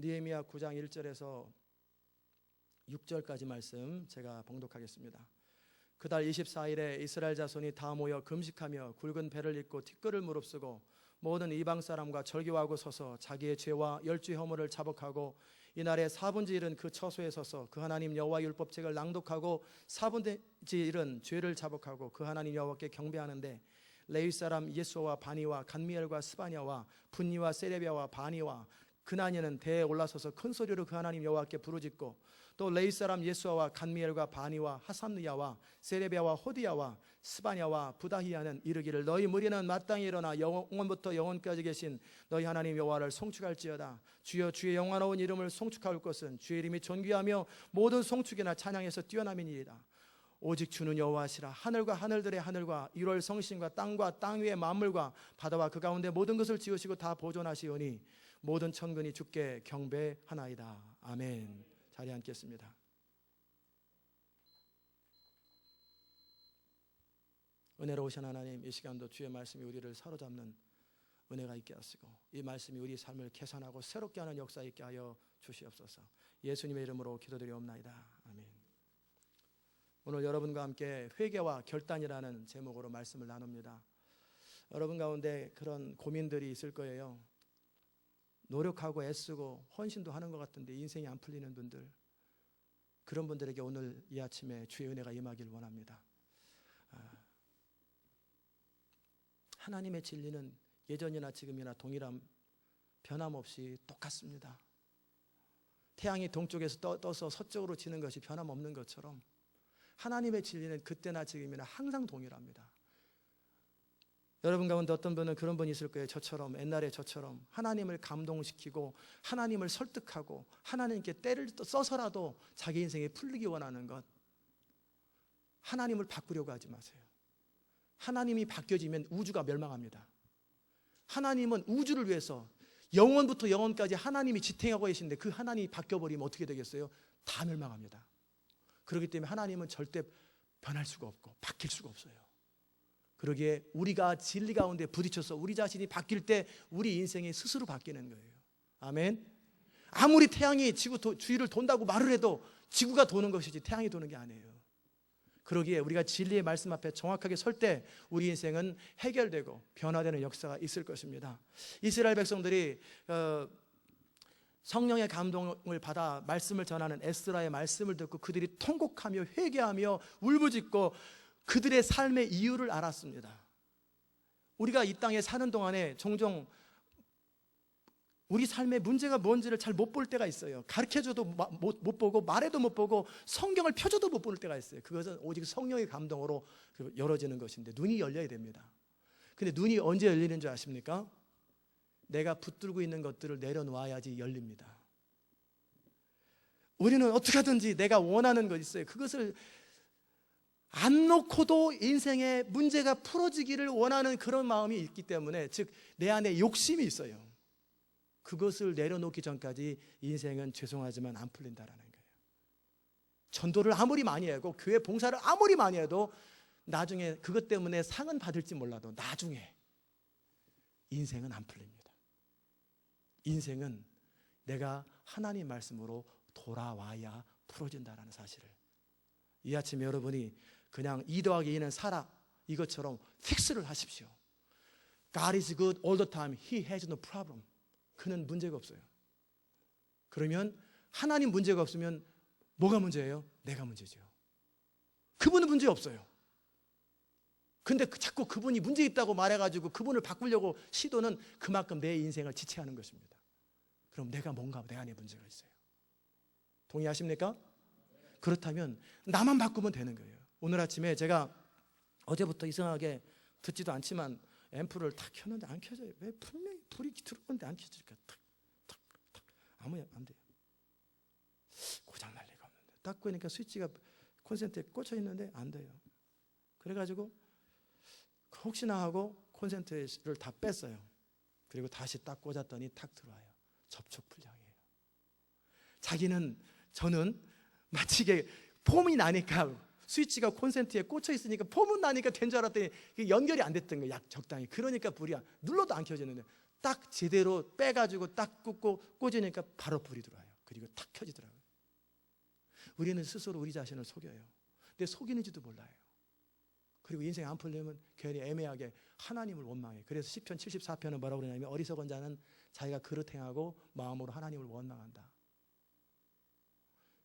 느헤미야 9장 1절에서 6절까지 말씀 제가 봉독하겠습니다. 그달 24일에 이스라엘 자손이 다 모여 금식하며 굵은 배를 입고 티끌을 무릅쓰고 모든 이방 사람과 절교하고 서서 자기의 죄와 열주의 허물을 자복하고 이날에 4분의 1은 그 처소에 서서 그 하나님 여호와 율법책을 낭독하고 4분의 1은 죄를 자복하고 그 하나님 여호와께 경배하는데 레위 사람 예수와 바니와 간미엘과 스바냐와 분니와 세레비아와 바니와 그나니는 대에 올라서서 큰 소리로 그 하나님 여호와께 부르짖고 또 레위 사람 예수와 간미엘과 바니와 하삼느야와 세레비아와 호디야와 스바냐와 부다히야는 이르기를 너희 무리는 마땅히 일어나 영원부터 영원까지 계신 너희 하나님 여호와를 송축할지어다. 주여 주의 영화로운 이름을 송축할 것은 주의 이름이 존귀하며 모든 송축이나 찬양에서 뛰어남이니이다. 오직 주는 여호와시라. 하늘과 하늘들의 하늘과 1월 성신과 땅과 땅 위의 만물과 바다와 그 가운데 모든 것을 지으시고 다 보존하시오니 모든 천근이 주께 경배하나이다. 아멘. 자리에 앉겠습니다. 은혜로우신 하나님, 이 시간도 주의 말씀이 우리를 사로잡는 은혜가 있게 하시고 이 말씀이 우리 삶을 개선하고 새롭게 하는 역사 있게 하여 주시옵소서. 예수님의 이름으로 기도드리옵나이다. 아멘. 오늘 여러분과 함께 회개와 결단이라는 제목으로 말씀을 나눕니다. 여러분 가운데 그런 고민들이 있을 거예요. 노력하고 애쓰고 헌신도 하는 것 같은데 인생이 안 풀리는 분들, 그런 분들에게 오늘 이 아침에 주의 은혜가 임하길 원합니다. 하나님의 진리는 예전이나 지금이나 동일함 변함없이 똑같습니다. 태양이 동쪽에서 떠서 서쪽으로 지는 것이 변함없는 것처럼 하나님의 진리는 그때나 지금이나 항상 동일합니다. 여러분 가운데 어떤 분은 그런 분이 있을 거예요. 저처럼, 옛날에 저처럼 하나님을 감동시키고 하나님을 설득하고 하나님께 때를 써서라도 자기 인생에 풀리기 원하는 것, 하나님을 바꾸려고 하지 마세요. 하나님이 바뀌어지면 우주가 멸망합니다. 하나님은 우주를 위해서 영원부터 영원까지 하나님이 지탱하고 계신데 그 하나님이 바뀌어버리면 어떻게 되겠어요? 다 멸망합니다. 그렇기 때문에 하나님은 절대 변할 수가 없고 바뀔 수가 없어요. 그러기에 우리가 진리 가운데 부딪혀서 우리 자신이 바뀔 때 우리 인생이 스스로 바뀌는 거예요. 아멘. 아무리 태양이 지구 주위를 돈다고 말을 해도 지구가 도는 것이지 태양이 도는 게 아니에요. 그러기에 우리가 진리의 말씀 앞에 정확하게 설 때 우리 인생은 해결되고 변화되는 역사가 있을 것입니다. 이스라엘 백성들이 성령의 감동을 받아 말씀을 전하는 에스라의 말씀을 듣고 그들이 통곡하며 회개하며 울부짖고 그들의 삶의 이유를 알았습니다. 우리가 이 땅에 사는 동안에 종종 우리 삶의 문제가 뭔지를 잘 못 볼 때가 있어요. 가르쳐줘도 못 보고 말해도 못 보고 성경을 펴줘도 못 볼 때가 있어요. 그것은 오직 성령의 감동으로 열어지는 것인데 눈이 열려야 됩니다. 근데 눈이 언제 열리는 줄 아십니까? 내가 붙들고 있는 것들을 내려놓아야지 열립니다. 우리는 어떻게 하든지 내가 원하는 것 있어요. 그것을 안 놓고도 인생의 문제가 풀어지기를 원하는 그런 마음이 있기 때문에, 즉 내 안에 욕심이 있어요. 그것을 내려놓기 전까지 인생은 죄송하지만 안 풀린다라는 거예요. 전도를 아무리 많이 하고 교회 봉사를 아무리 많이 해도 나중에 그것 때문에 상은 받을지 몰라도 나중에 인생은 안 풀립니다. 인생은 내가 하나님 말씀으로 돌아와야 풀어진다라는 사실을, 이 아침에 여러분이 그냥 2 더하기 2는 4라 이것처럼 픽스를 하십시오. God is good all the time. He has no problem. 그는 문제가 없어요. 그러면 하나님 문제가 없으면 뭐가 문제예요? 내가 문제죠. 그분은 문제 없어요. 근데 자꾸 그분이 문제 있다고 말해가지고 그분을 바꾸려고 시도는 그만큼 내 인생을 지체하는 것입니다. 그럼 내가 뭔가 내 안에 문제가 있어요. 동의하십니까? 그렇다면 나만 바꾸면 되는 거예요. 오늘 아침에 제가 어제부터 이상하게 듣지도 않지만 앰프를 탁 켰는데 안 켜져요. 왜? 분명히 불이 들어오는데 안 켜질까? 탁 아무 안 돼요. 고장 날 리가 없는데 딱 끄니까 스위치가 콘센트에 꽂혀 있는데 안 돼요. 그래가지고 혹시나 하고 콘센트를 다 뺐어요. 그리고 다시 딱 꽂았더니 탁 들어와요. 접촉 불량이에요. 저는 마치 이게 폼이 나니까, 스위치가 콘센트에 꽂혀 있으니까 폼은 나니까 된 줄 알았더니 연결이 안 됐던 거예요. 적당히. 그러니까 불이 눌러도 안 켜지는데 딱 제대로 빼가지고 딱 꽂으니까 바로 불이 들어와요. 그리고 탁 켜지더라고요. 우리는 스스로 우리 자신을 속여요. 근데 속이는지도 몰라요. 그리고 인생 안 풀려면 괜히 애매하게 하나님을 원망해. 그래서 시편 74편은 뭐라고 그러냐면 어리석은 자는 자기가 그릇 행하고 마음으로 하나님을 원망한다.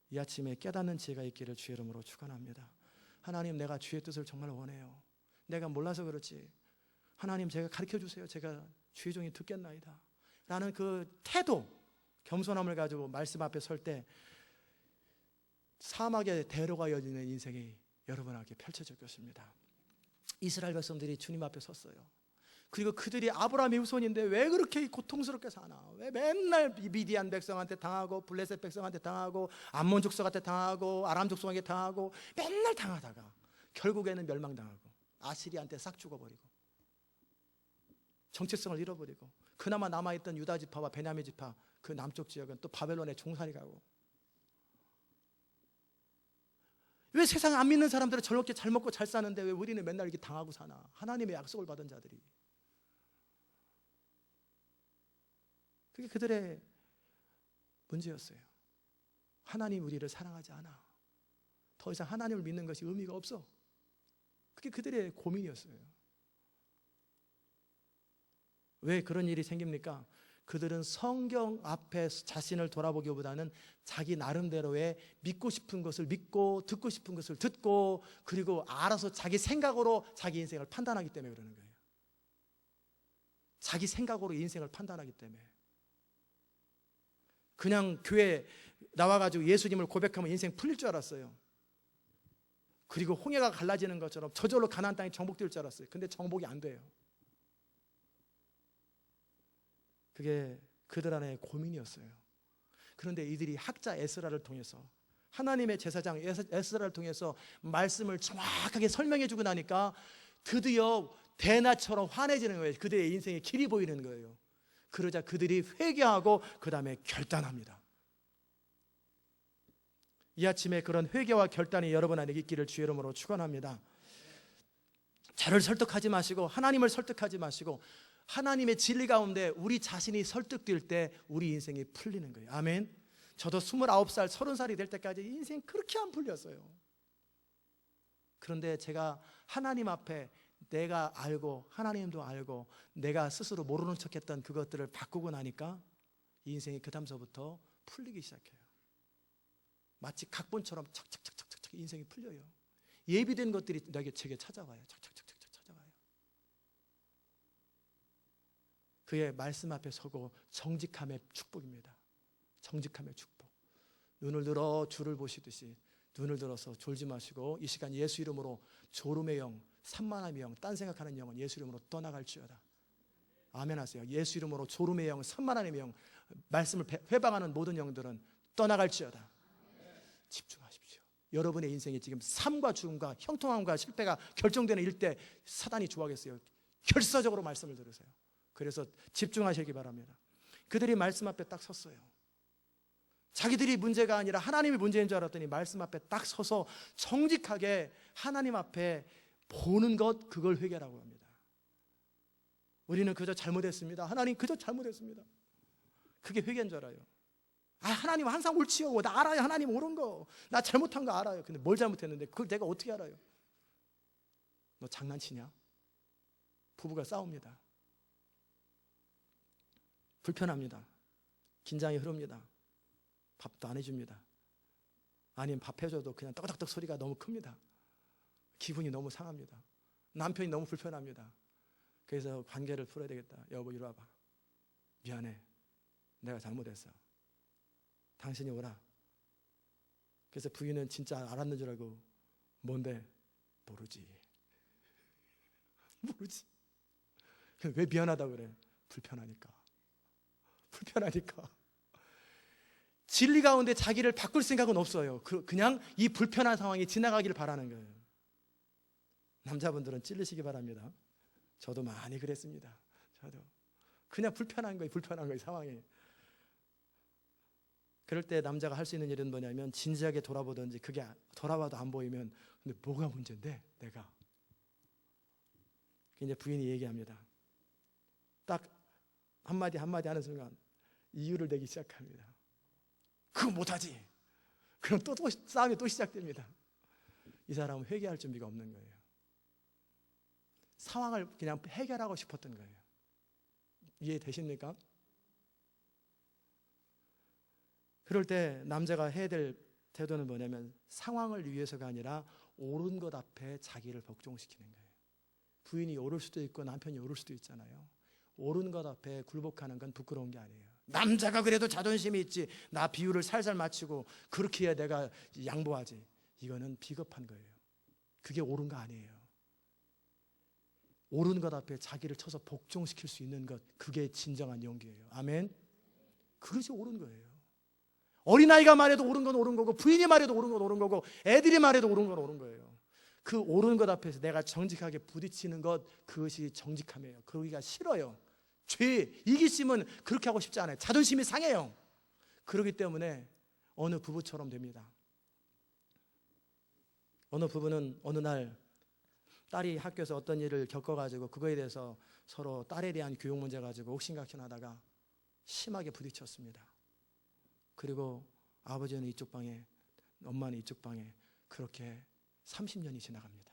이 아침에 깨닫는 지혜가 있기를 주의 이름으로 축원합니다. 하나님, 내가 주의 뜻을 정말 원해요. 내가 몰라서 그렇지. 하나님, 제가 가르쳐 주세요. 제가 주의 종이 듣겠나이다. 라는 그 태도, 겸손함을 가지고 말씀 앞에 설 때 사막의 대로가 열리는 인생이 여러분에게 펼쳐질 것입니다. 이스라엘 백성들이 주님 앞에 섰어요. 그리고 그들이 아브라함의 후손인데 왜 그렇게 고통스럽게 사나? 왜 맨날 미디안 백성한테 당하고 블레셋 백성한테 당하고 암몬 족속한테 당하고 아람 족속에게 당하고 맨날 당하다가 결국에는 멸망당하고 아시리한테 싹 죽어버리고 정체성을 잃어버리고 그나마 남아있던 유다 지파와 베냐민 지파 그 남쪽 지역은 또 바벨론에 종살이 가고. 왜 세상 안 믿는 사람들은 저렇게 잘 먹고 잘 사는데 왜 우리는 맨날 이렇게 당하고 사나? 하나님의 약속을 받은 자들이. 그게 그들의 문제였어요. 하나님 우리를 사랑하지 않아. 더 이상 하나님을 믿는 것이 의미가 없어. 그게 그들의 고민이었어요. 왜 그런 일이 생깁니까? 그들은 성경 앞에 자신을 돌아보기보다는 자기 나름대로의 믿고 싶은 것을 믿고 듣고 싶은 것을 듣고 그리고 알아서 자기 생각으로 자기 인생을 판단하기 때문에 그러는 거예요. 자기 생각으로 인생을 판단하기 때문에. 그냥 교회 나와가지고 예수님을 고백하면 인생 풀릴 줄 알았어요. 그리고 홍해가 갈라지는 것처럼 저절로 가나안 땅이 정복될 줄 알았어요. 근데 정복이 안 돼요. 그게 그들 안에 고민이었어요. 그런데 이들이 학자 에스라를 통해서 하나님의 제사장 에스라를 통해서 말씀을 정확하게 설명해 주고 나니까 드디어 대낮처럼 환해지는 거예요. 그들의 인생의 길이 보이는 거예요. 그러자 그들이 회개하고 그 다음에 결단합니다. 이 아침에 그런 회개와 결단이 여러분 안에 있기를 주의 이름으로 축원합니다. 저를 설득하지 마시고 하나님을 설득하지 마시고 하나님의 진리 가운데 우리 자신이 설득될 때 우리 인생이 풀리는 거예요. 아멘. 저도 29살, 30살이 될 때까지 인생 그렇게 안 풀렸어요. 그런데 제가 하나님 앞에 내가 알고 하나님도 알고 내가 스스로 모르는 척했던 그것들을 바꾸고 나니까 인생이 그 다음서부터 풀리기 시작해요. 마치 각본처럼 착착착착착 인생이 풀려요. 예비된 것들이 제게 찾아와요. 착착착착 찾아와요. 그의 말씀 앞에 서고 정직함의 축복입니다. 정직함의 축복. 눈을 들어 주를 보시듯이 눈을 들어서 졸지 마시고 이 시간 예수 이름으로 졸음의 영, 산만함의 영, 딴 생각하는 영은 예수 이름으로 떠나갈지어다. 아멘 하세요. 예수 이름으로 졸음의 영, 산만함의 영, 말씀을 회방하는 모든 영들은 떠나갈지어다. 집중하십시오. 여러분의 인생이 지금 삶과 죽음과 형통함과 실패가 결정되는 일대 사단이 좋아하겠어요. 결사적으로 말씀을 들으세요. 그래서 집중하시기 바랍니다. 그들이 말씀 앞에 딱 섰어요. 자기들이 문제가 아니라 하나님이 문제인 줄 알았더니 말씀 앞에 딱 서서 정직하게 하나님 앞에 보는 것, 그걸 회개라고 합니다. 우리는 그저 잘못했습니다. 하나님 그저 잘못했습니다. 그게 회개인 줄 알아요. 하나님 항상 옳지요. 나 알아요. 하나님 옳은 거. 나 잘못한 거 알아요. 근데 뭘 잘못했는데 그걸 내가 어떻게 알아요? 너 장난치냐? 부부가 싸웁니다. 불편합니다. 긴장이 흐릅니다. 밥도 안 해줍니다. 아니면 밥 해줘도 그냥 떡떡떡 소리가 너무 큽니다. 기분이 너무 상합니다. 남편이 너무 불편합니다. 그래서 관계를 풀어야 되겠다. 여보 이리 와봐. 미안해. 내가 잘못했어. 당신이 오라. 그래서 부인은 진짜 알았는 줄 알고 뭔데? 모르지. 모르지. 왜 미안하다고 그래? 불편하니까. 불편하니까. 진리 가운데 자기를 바꿀 생각은 없어요. 그냥 이 불편한 상황이 지나가기를 바라는 거예요. 남자분들은 찔리시기 바랍니다. 저도 많이 그랬습니다. 저도 그냥 불편한 거예요. 상황이. 그럴 때 남자가 할 수 있는 일은 뭐냐면 진지하게 돌아보든지 그게 돌아봐도 안 보이면 근데 뭐가 문제인데 내가. 이제 부인이 얘기합니다. 딱 한마디 하는 순간 이유를 내기 시작합니다. 그거 못하지. 그럼 또 싸움이 또 시작됩니다. 이 사람은 회개할 준비가 없는 거예요. 상황을 그냥 해결하고 싶었던 거예요. 이해되십니까? 그럴 때 남자가 해야 될 태도는 뭐냐면 상황을 위해서가 아니라 옳은 것 앞에 자기를 복종시키는 거예요. 부인이 옳을 수도 있고 남편이 옳을 수도 있잖아요. 옳은 것 앞에 굴복하는 건 부끄러운 게 아니에요. 남자가 그래도 자존심이 있지, 나 비율을 살살 맞추고 그렇게 해야 내가 양보하지, 이거는 비겁한 거예요. 그게 옳은 거 아니에요. 옳은 것 앞에 자기를 쳐서 복종시킬 수 있는 것, 그게 진정한 용기예요. 아멘. 그것이 옳은 거예요. 어린아이가 말해도 옳은 건 옳은 거고, 부인이 말해도 옳은 건 옳은 거고, 애들이 말해도 옳은 건 옳은 거예요. 그 옳은 것 앞에서 내가 정직하게 부딪히는 것, 그것이 정직함이에요. 그러기가 싫어요. 죄, 이기심은 그렇게 하고 싶지 않아요. 자존심이 상해요. 그렇기 때문에 어느 부부처럼 됩니다. 어느 부부는 어느 날 딸이 학교에서 어떤 일을 겪어가지고 그거에 대해서 서로 딸에 대한 교육 문제 가지고 옥신각신하다가 심하게 부딪혔습니다. 그리고 아버지는 이쪽 방에, 엄마는 이쪽 방에, 그렇게 30년이 지나갑니다.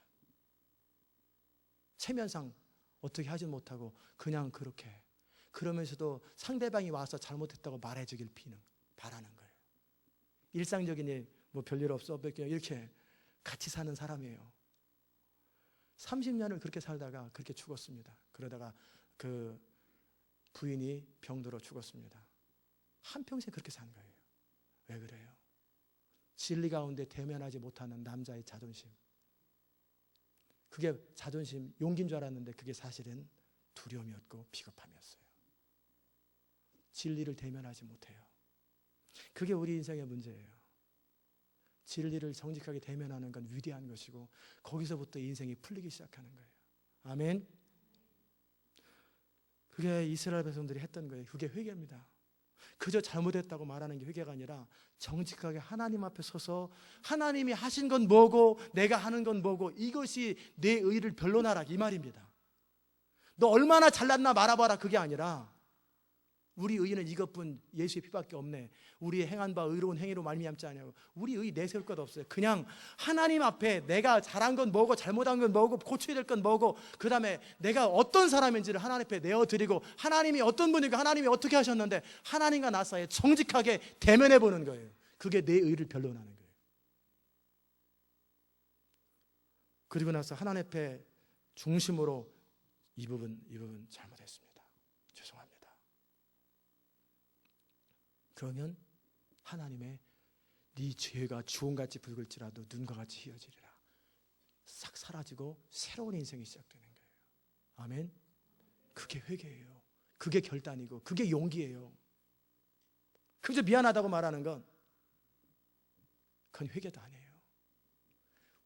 체면상 어떻게 하지 못하고 그냥 그렇게, 그러면서도 상대방이 와서 잘못했다고 말해주길 바라는 거예요. 일상적인 일, 뭐 별일 없어, 이렇게 같이 사는 사람이에요. 30년을 그렇게 살다가 그렇게 죽었습니다. 그러다가 그 부인이 병들어 죽었습니다. 한평생 그렇게 산 거예요. 왜 그래요? 진리 가운데 대면하지 못하는 남자의 자존심. 그게 자존심, 용기인 줄 알았는데 그게 사실은 두려움이었고 비겁함이었어요. 진리를 대면하지 못해요. 그게 우리 인생의 문제예요. 진리를 정직하게 대면하는 건 위대한 것이고, 거기서부터 인생이 풀리기 시작하는 거예요. 아멘. 그게 이스라엘 백성들이 했던 거예요. 그게 회개입니다. 그저 잘못했다고 말하는 게 회개가 아니라 정직하게 하나님 앞에 서서 하나님이 하신 건 뭐고 내가 하는 건 뭐고, 이것이 내 의를 변론하라, 이 말입니다. 너 얼마나 잘났나 말아봐라, 그게 아니라 우리 의는 이것뿐, 예수의 피밖에 없네, 우리의 행한 바 의로운 행위로 말미암지 않냐고. 우리 의 내세울 것 없어요. 그냥 하나님 앞에 내가 잘한 건 뭐고 잘못한 건 뭐고 고쳐야 될 건 뭐고, 그 다음에 내가 어떤 사람인지를 하나님 앞에 내어드리고, 하나님이 어떤 분이고 하나님이 어떻게 하셨는데 하나님과 나 사이에 정직하게 대면해 보는 거예요. 그게 내 의를 변론하는 거예요. 그리고 나서 하나님 앞에 중심으로 이 부분 잘못했습니다, 죄송합니다. 그러면 하나님의 네 죄가 주홍같이 붉을지라도 눈과 같이 희어지리라, 싹 사라지고 새로운 인생이 시작되는 거예요. 아멘. 그게 회개예요. 그게 결단이고 그게 용기예요. 그저 미안하다고 말하는 건 그건 회개도 아니에요.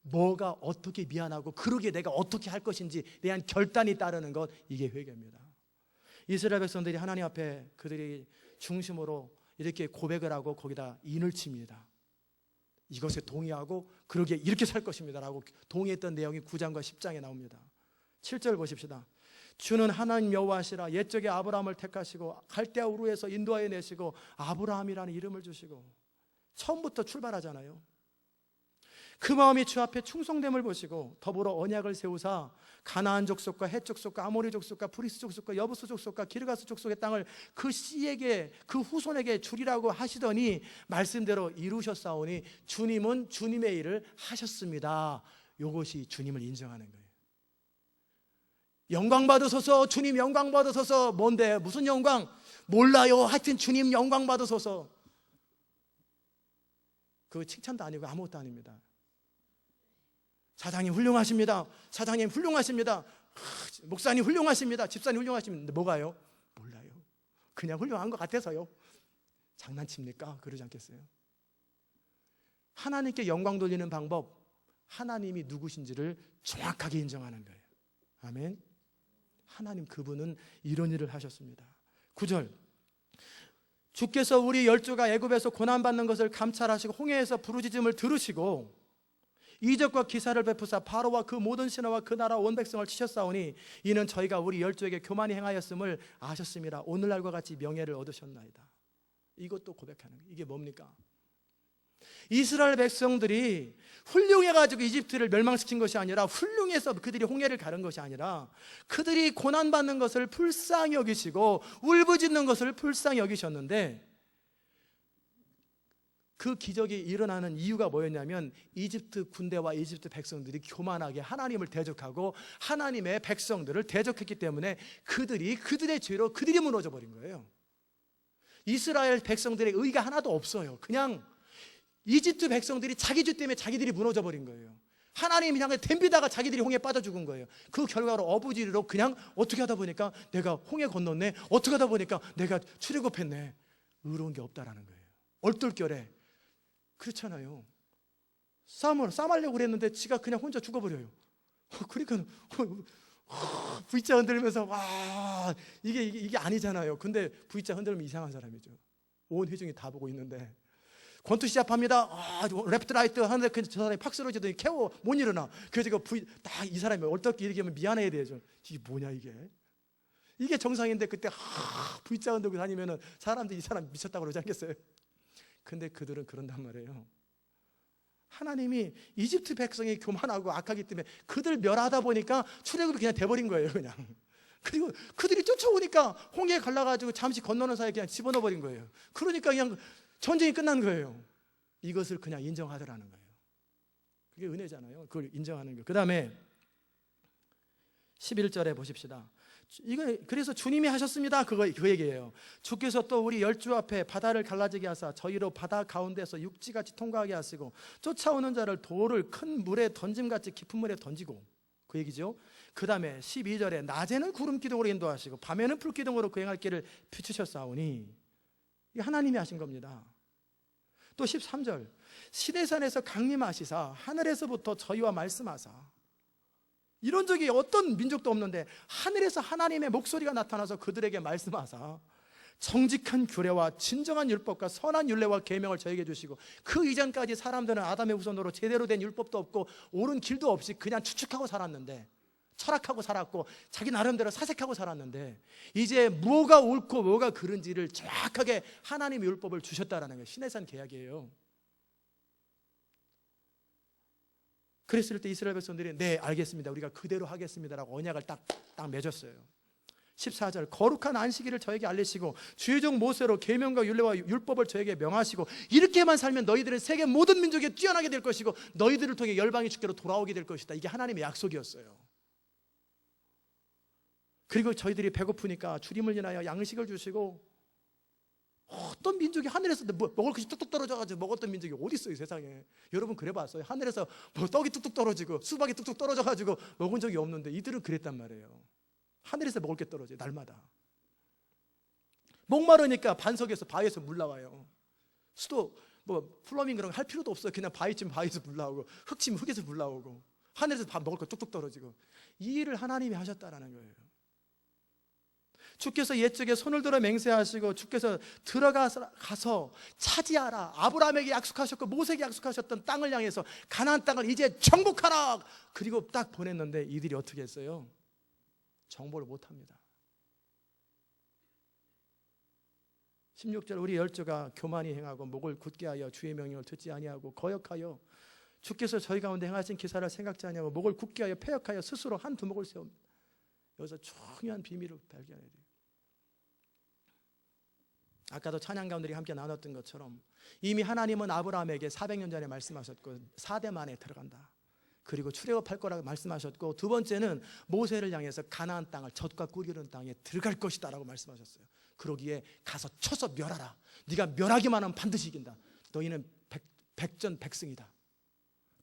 뭐가 어떻게 미안하고 그러게 내가 어떻게 할 것인지 대한 결단이 따르는 것, 이게 회개입니다. 이스라엘 백성들이 하나님 앞에 그들이 중심으로 이렇게 고백을 하고 거기다 인을 칩니다. 이것에 동의하고 그러게 이렇게 살 것입니다 라고 동의했던 내용이 9장과 10장에 나옵니다. 7절 보십시다. 주는 하나님 여호와시라, 옛적에 아브라함을 택하시고 갈대아 우르에서 인도하여 내시고 아브라함이라는 이름을 주시고, 처음부터 출발하잖아요. 그 마음이 주 앞에 충성됨을 보시고 더불어 언약을 세우사 가나안 족속과 헷 족속과 아모리 족속과 브리스 족속과 여부스 족속과 기르가스 족속의 땅을 그 씨에게, 그 후손에게 주리라고 하시더니 말씀대로 이루셨사오니 주님은 주님의 일을 하셨습니다. 이것이 주님을 인정하는 거예요. 영광 받으소서, 주님 영광 받으소서. 뭔데, 무슨 영광? 몰라요. 하여튼 주님 영광 받으소서. 그거 칭찬도 아니고 아무것도 아닙니다. 사장님 훌륭하십니다. 사장님 훌륭하십니다. 목사님 훌륭하십니다. 집사님 훌륭하십니다. 뭐가요? 몰라요. 그냥 훌륭한 것 같아서요. 장난칩니까? 그러지 않겠어요? 하나님께 영광 돌리는 방법, 하나님이 누구신지를 정확하게 인정하는 거예요. 아멘. 하나님, 그분은 이런 일을 하셨습니다. 9절, 주께서 우리 열조가 애굽에서 고난받는 것을 감찰하시고 홍해에서 부르짖음을 들으시고 이적과 기사를 베푸사 바로와 그 모든 신하와 그 나라 온 백성을 치셨사오니 이는 저희가 우리 열조에게 교만히 행하였음을 아셨음이라. 오늘날과 같이 명예를 얻으셨나이다. 이것도 고백하는 거예요. 이게 뭡니까? 이스라엘 백성들이 훌륭해가지고 이집트를 멸망시킨 것이 아니라, 훌륭해서 그들이 홍해를 가른 것이 아니라, 그들이 고난받는 것을 불쌍히 여기시고 울부짖는 것을 불쌍히 여기셨는데, 그 기적이 일어나는 이유가 뭐였냐면 이집트 군대와 이집트 백성들이 교만하게 하나님을 대적하고 하나님의 백성들을 대적했기 때문에 그들의 죄로 그들이 무너져 버린 거예요. 이스라엘 백성들의 의가 하나도 없어요. 그냥 이집트 백성들이 자기 죄 때문에 자기들이 무너져 버린 거예요. 하나님이 향해 덤비다가 자기들이 홍해에 빠져 죽은 거예요. 그 결과로 어부지리로 그냥 어떻게 하다 보니까 내가 홍해 건넜네, 어떻게 하다 보니까 내가 출애굽했네. 의로운 게 없다라는 거예요. 얼떨결에. 그렇잖아요. 싸움하려고 그랬는데 지가 그냥 혼자 죽어버려요. 그러니까 V자 흔들면서 와, 이게 아니잖아요. 근데 V자 흔들면 이상한 사람이죠. 온 회중이 다 보고 있는데 권투 시작합니다. 레프트 라이트 하는데 저 사람이 팍 쓰러지더니 캐워 못 일어나. 그래서 딱 이 사람이 얼떨결에 이렇게 하면 미안해야 되죠. 이게 뭐냐 이게 정상인데 그때 V자 흔들고 다니면은 사람들이 이 사람 미쳤다고 그러지 않겠어요? 근데 그들은 그런단 말이에요. 하나님이 이집트 백성이 교만하고 악하기 때문에 그들 멸하다 보니까 출애굽이 그냥 돼버린 거예요. 그냥. 그리고 그들이 쫓아오니까 홍해에 갈라가지고 잠시 건너는 사이에 그냥 집어넣어버린 거예요. 그러니까 그냥 전쟁이 끝난 거예요. 이것을 그냥 인정하더라는 거예요. 그게 은혜잖아요. 그걸 인정하는 거예요. 그 다음에 11절에 보십시다. 그래서 주님이 하셨습니다. 그 얘기예요. 주께서 또 우리 열주 앞에 바다를 갈라지게 하사 저희로 바다 가운데서 육지같이 통과하게 하시고 쫓아오는 자를 돌을 큰 물에 던짐같이 깊은 물에 던지고, 그 얘기죠. 그 다음에 12절에 낮에는 구름 기둥으로 인도하시고 밤에는 불 기둥으로 그 행할 길을 비추셨사오니, 이게 하나님이 하신 겁니다. 또 13절 시내산에서 강림하시사 하늘에서부터 저희와 말씀하사, 이런 적이 어떤 민족도 없는데 하늘에서 하나님의 목소리가 나타나서 그들에게 말씀하사 정직한 규례와 진정한 율법과 선한 율례와 계명을 저에게 주시고, 그 이전까지 사람들은 아담의 후손으로 제대로 된 율법도 없고 옳은 길도 없이 그냥 추측하고 살았는데, 철학하고 살았고 자기 나름대로 사색하고 살았는데, 이제 뭐가 옳고 뭐가 그른지를 정확하게 하나님의 율법을 주셨다라는 거예요. 시내산 계약이에요. 그랬을 때 이스라엘 백성들이 네 알겠습니다, 우리가 그대로 하겠습니다라고 언약을 딱 맺었어요. 14절 거룩한 안식일을 저에게 알리시고 주의 종 모세로 계명과 율례와 율법을 저에게 명하시고, 이렇게만 살면 너희들은 세계 모든 민족에 뛰어나게 될 것이고 너희들을 통해 열방이 주께로 돌아오게 될 것이다. 이게 하나님의 약속이었어요. 그리고 저희들이 배고프니까 주림을 인하여 양식을 주시고, 어떤 민족이 하늘에서 먹을 것이 뚝뚝 떨어져가지고 먹었던 민족이 어디 있어요 세상에. 여러분 그래봤어요? 하늘에서 떡이 뚝뚝 떨어지고 수박이 뚝뚝 떨어져가지고 먹은 적이 없는데 이들은 그랬단 말이에요. 하늘에서 먹을 게 떨어져요 날마다. 목마르니까 반석에서 바위에서 물 나와요. 수도 플러밍 그런 거 할 필요도 없어요. 그냥 바위쯤 바위에서 물 나오고, 흙치면 흙에서 물 나오고, 하늘에서 밥 먹을 거 뚝뚝 떨어지고. 이 일을 하나님이 하셨다라는 거예요. 주께서 옛적에 손을 들어 맹세하시고 주께서 들어가서 차지하라, 아브라함에게 약속하셨고 모세에게 약속하셨던 땅을 향해서 가나안 땅을 이제 정복하라, 그리고 딱 보냈는데 이들이 어떻게 했어요? 정복을 못합니다. 16절 우리 열조가 교만히 행하고 목을 굳게 하여 주의 명령을 듣지 아니하고 거역하여 주께서 저희 가운데 행하신 기사를 생각지 아니하고 목을 굳게 하여 패역하여 스스로 한 두목을 세웁니다. 여기서 중요한 비밀을 발견해야 돼요. 아까도 찬양 가운데 함께 나눴던 것처럼 이미 하나님은 아브라함에게 400년 전에 말씀하셨고 4대 만에 들어간다. 그리고 출애굽할 거라고 말씀하셨고, 두 번째는 모세를 향해서 가나안 땅을 젖과 꿀이 흐르는 땅에 들어갈 것이다 라고 말씀하셨어요. 그러기에 가서 쳐서 멸하라. 네가 멸하기만 하면 반드시 이긴다. 너희는 백전백승이다.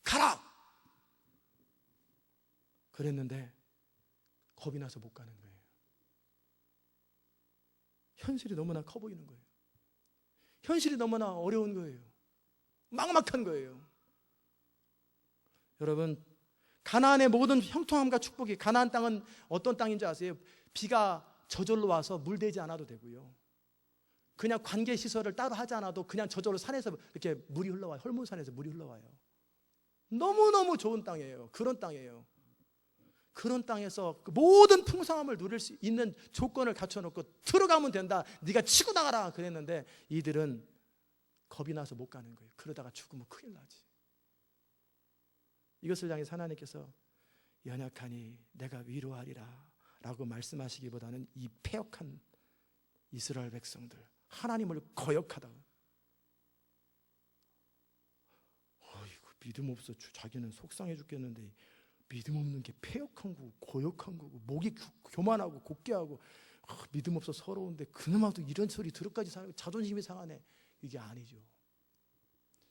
가라! 그랬는데 겁이 나서 못 가는 거예요. 현실이 너무나 커 보이는 거예요. 현실이 너무나 어려운 거예요. 막막한 거예요. 여러분, 가나안의 모든 형통함과 축복이, 가나안 땅은 어떤 땅인 줄 아세요? 비가 저절로 와서 물대지 않아도 되고요, 그냥 관계 시설을 따로 하지 않아도 그냥 저절로 산에서 이렇게 물이 흘러와요. 헐몬산에서 물이 흘러와요. 너무너무 좋은 땅이에요. 그런 땅이에요. 그런 땅에서 모든 풍성함을 누릴 수 있는 조건을 갖춰놓고 들어가면 된다, 네가 치고 나가라 그랬는데 이들은 겁이 나서 못 가는 거예요. 그러다가 죽으면 큰일 나지. 이것을 향해 하나님께서 연약하니 내가 위로하리라 라고 말씀하시기보다는 이 패역한 이스라엘 백성들, 하나님을 거역하다, 어이구 믿음 없어 자기는 속상해 죽겠는데 믿음 없는 게 패역한 거고 고역한 거고 목이 교만하고 곱게하고 믿음 없어 서러운데 그놈아도 이런 소리 들을까지 자존심이 상하네. 이게 아니죠.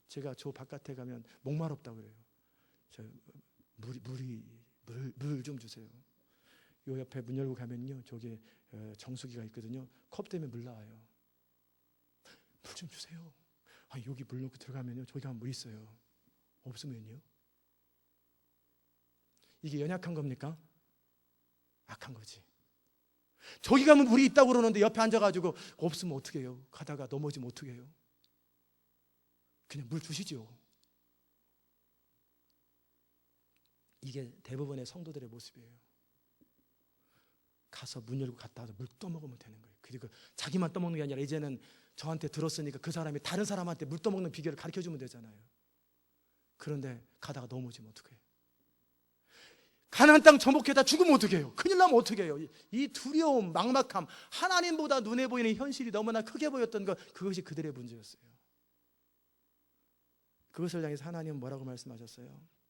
제가 저 바깥에 가면 목마르다고 그래요. 저 물 좀 주세요. 요 옆에 문 열고 가면요, 저기 정수기가 있거든요. 컵 때문에 물 나와요. 물 좀 주세요. 여기 물 넣고 들어가면요, 저기 가면 물 있어요. 없으면요? 이게 연약한 겁니까? 악한 거지. 저기 가면 물이 있다고 그러는데 옆에 앉아가지고 없으면 어떻게 해요? 가다가 넘어지면 어떻게 해요? 그냥 물 주시죠. 이게 대부분의 성도들의 모습이에요. 가서 문 열고 갔다 와서 물 떠먹으면 되는 거예요. 그리고 자기만 떠먹는 게 아니라 이제는 저한테 들었으니까 그 사람이 다른 사람한테 물 떠먹는 비결을 가르쳐주면 되잖아요. 그런데 가다가 넘어지면 어떻게 해요? 가나안 땅 정복해다 죽으면 어떻게 해요? 큰일 나면 어떻게 해요? 이 두려움, 막막함, 하나님보다 눈에 보이는 현실이 너무나 크게 보였던 것, 그것이 그들의 문제였어요. 그것을 향해서 하나님은 뭐라고 말씀하셨어요?